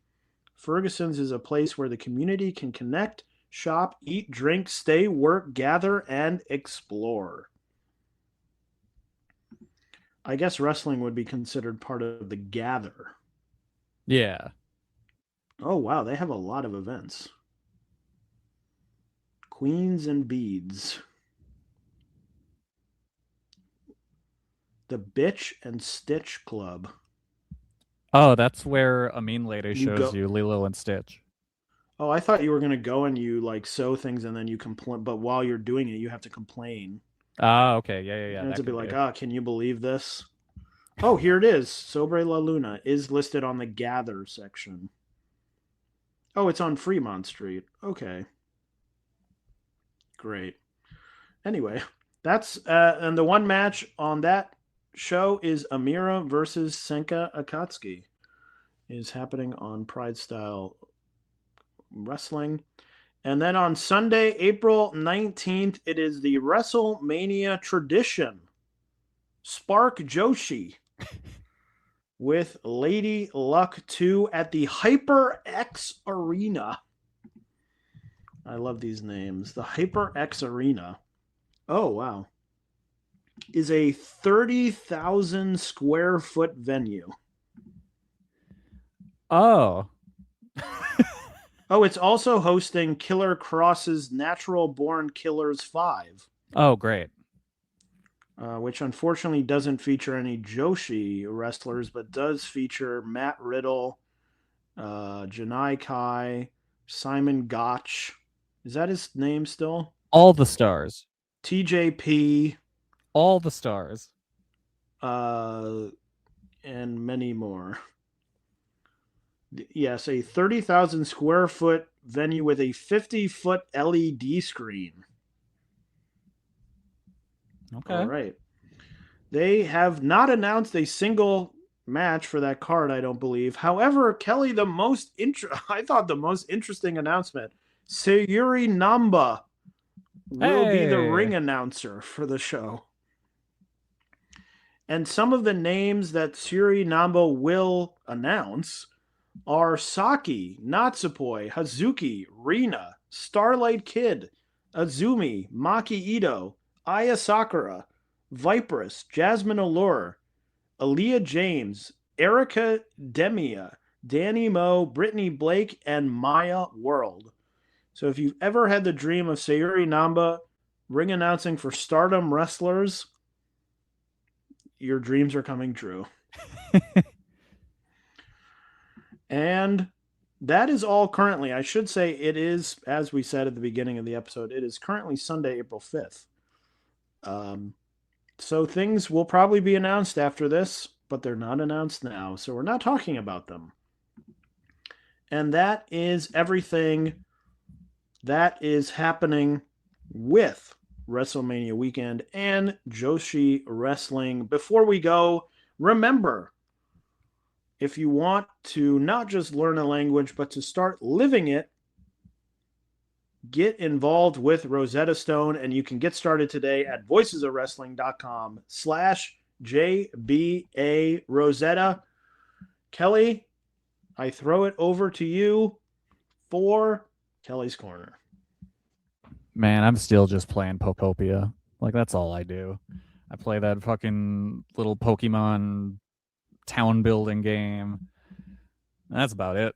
Ferguson's is a place where the community can connect, shop, eat, drink, stay, work, gather, and explore. I guess wrestling would be considered part of the gather. Yeah. Oh, wow. They have a lot of events. Queens and Beads. The Bitch and Stitch Club. Oh, that's where a mean lady You shows go- you Lilo and Stitch. Oh, I thought you were going to go and you like sew things and then you complain. But while you're doing it, you have to complain. Ah, okay. Yeah, You yeah. have That to be could like, be. ah, can you believe this? Oh, here it is. Sobre la Luna is listed on the Gather section. Oh, it's on Fremont Street. Okay. Great. Anyway, that's and the one match on that show is Amira versus Senka Akatsuki. Is happening on Pride Style Wrestling. And then on Sunday, April 19th, it is the WrestleMania tradition. Spark Joshi with Lady Luck 2 at the HyperX Arena. I love these names. The HyperX Arena. Oh, wow. Is a 30,000 square foot venue. Oh. Oh, it's also hosting Killer Cross's Natural Born Killers 5. Oh, great. Which unfortunately doesn't feature any Joshi wrestlers, but does feature Matt Riddle, Janai Kai, Simon Gotch. Is that his name still? All the stars. TJP, All the stars. and many more. Yes, a 30,000 square foot venue with a 50-foot LED screen. Okay. All right. They have not announced a single match for that card, I don't believe. However, Kelly, I thought the most interesting announcement, Sayuri Namba will be the Hey. ring announcer for the show. And some of the names that Sayuri Namba will announce are Saki, Natsupoi, Hazuki, Rina, Starlight Kid, Azumi, Maki Ito, Aya Sakura, Viperous, Jasmine Allure, Aaliyah James, Erica Demia, Danny Moe, Brittany Blake, and Maya World. So if you've ever had the dream of Sayuri Namba ring announcing for Stardom wrestlers, your dreams are coming true. And that is all currently. I should say it is, as we said at the beginning of the episode, it is currently Sunday, April 5th. So things will probably be announced after this, but they're not announced now. So we're not talking about them. And that is everything that is happening with WrestleMania Weekend and Joshi Wrestling. Before we go, remember, if you want to not just learn a language, but to start living it, get involved with Rosetta Stone, and you can get started today at voicesofwrestling.com/JBA Rosetta. Kelly, I throw it over to you for Kelly's Corner. Man, I'm still just playing Pokopia. Like, that's all I do. I play that fucking little Pokemon town building game. That's about it.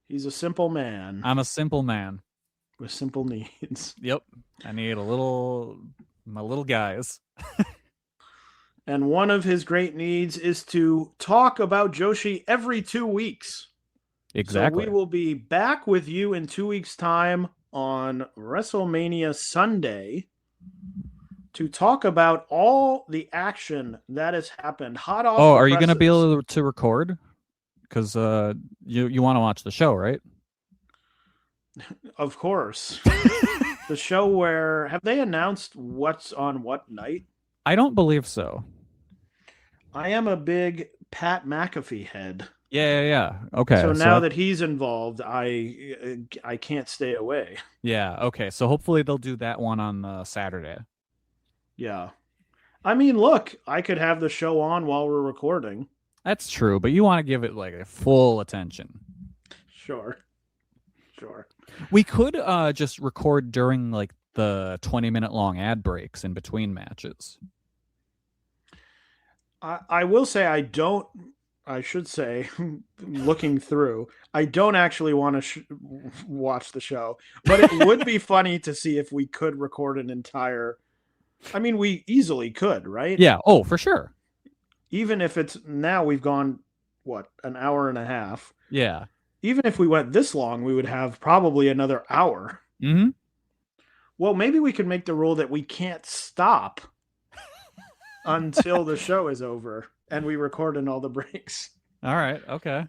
He's a simple man I'm a simple man. with simple needs. Yep. I need my little guys. And one of his great needs is to talk about Joshi every 2 weeks. Exactly. So we will be back with you in 2 weeks' time on WrestleMania Sunday to talk about all the action that has happened. Hot off. Oh, the are you going to be presses. able to record? Because you want to watch the show, right? Of course. The show where have they announced what's on what night? I don't believe so. I am a big Pat McAfee head. Yeah. Okay. So now that he's involved, I can't stay away. Yeah. Okay. So hopefully they'll do that one on Saturday. Yeah. I mean, look, I could have the show on while we're recording. That's true, but you want to give it like a full attention. Sure. Sure. We could just record during like the 20-minute long ad breaks in between matches. I will say I should say, looking through, I don't actually want to watch the show, but it would be funny to see if we could record an entire. I mean, we easily could, right? Yeah. Oh, for sure. Even if it's now we've gone, what, an hour and a half. Yeah. Even if we went this long, we would have probably another hour. Mm-hmm. Well, maybe we could make the rule that we can't stop until the show is over and we record in all the breaks. All right. Okay.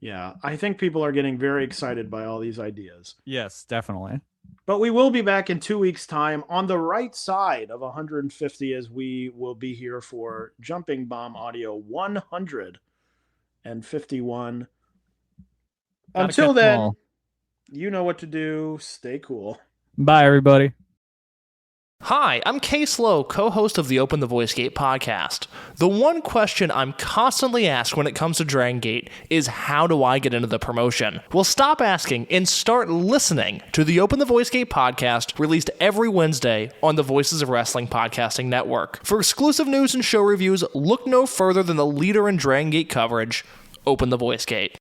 Yeah, I think people are getting very excited by all these ideas. Yes, definitely. But we will be back in 2 weeks' time on the right side of 150 as we will be here for Jumping Bomb Audio 151. Until then, you know what to do. Stay cool. Bye, everybody. Hi, I'm Case Lowe, co-host of the Open the Voice Gate podcast. The one question I'm constantly asked when it comes to Dragon Gate is how do I get into the promotion? Well, stop asking and start listening to the Open the Voice Gate podcast, released every Wednesday on the Voices of Wrestling Podcasting Network. For exclusive news and show reviews, look no further than the leader in Dragon Gate coverage, Open the Voice Gate.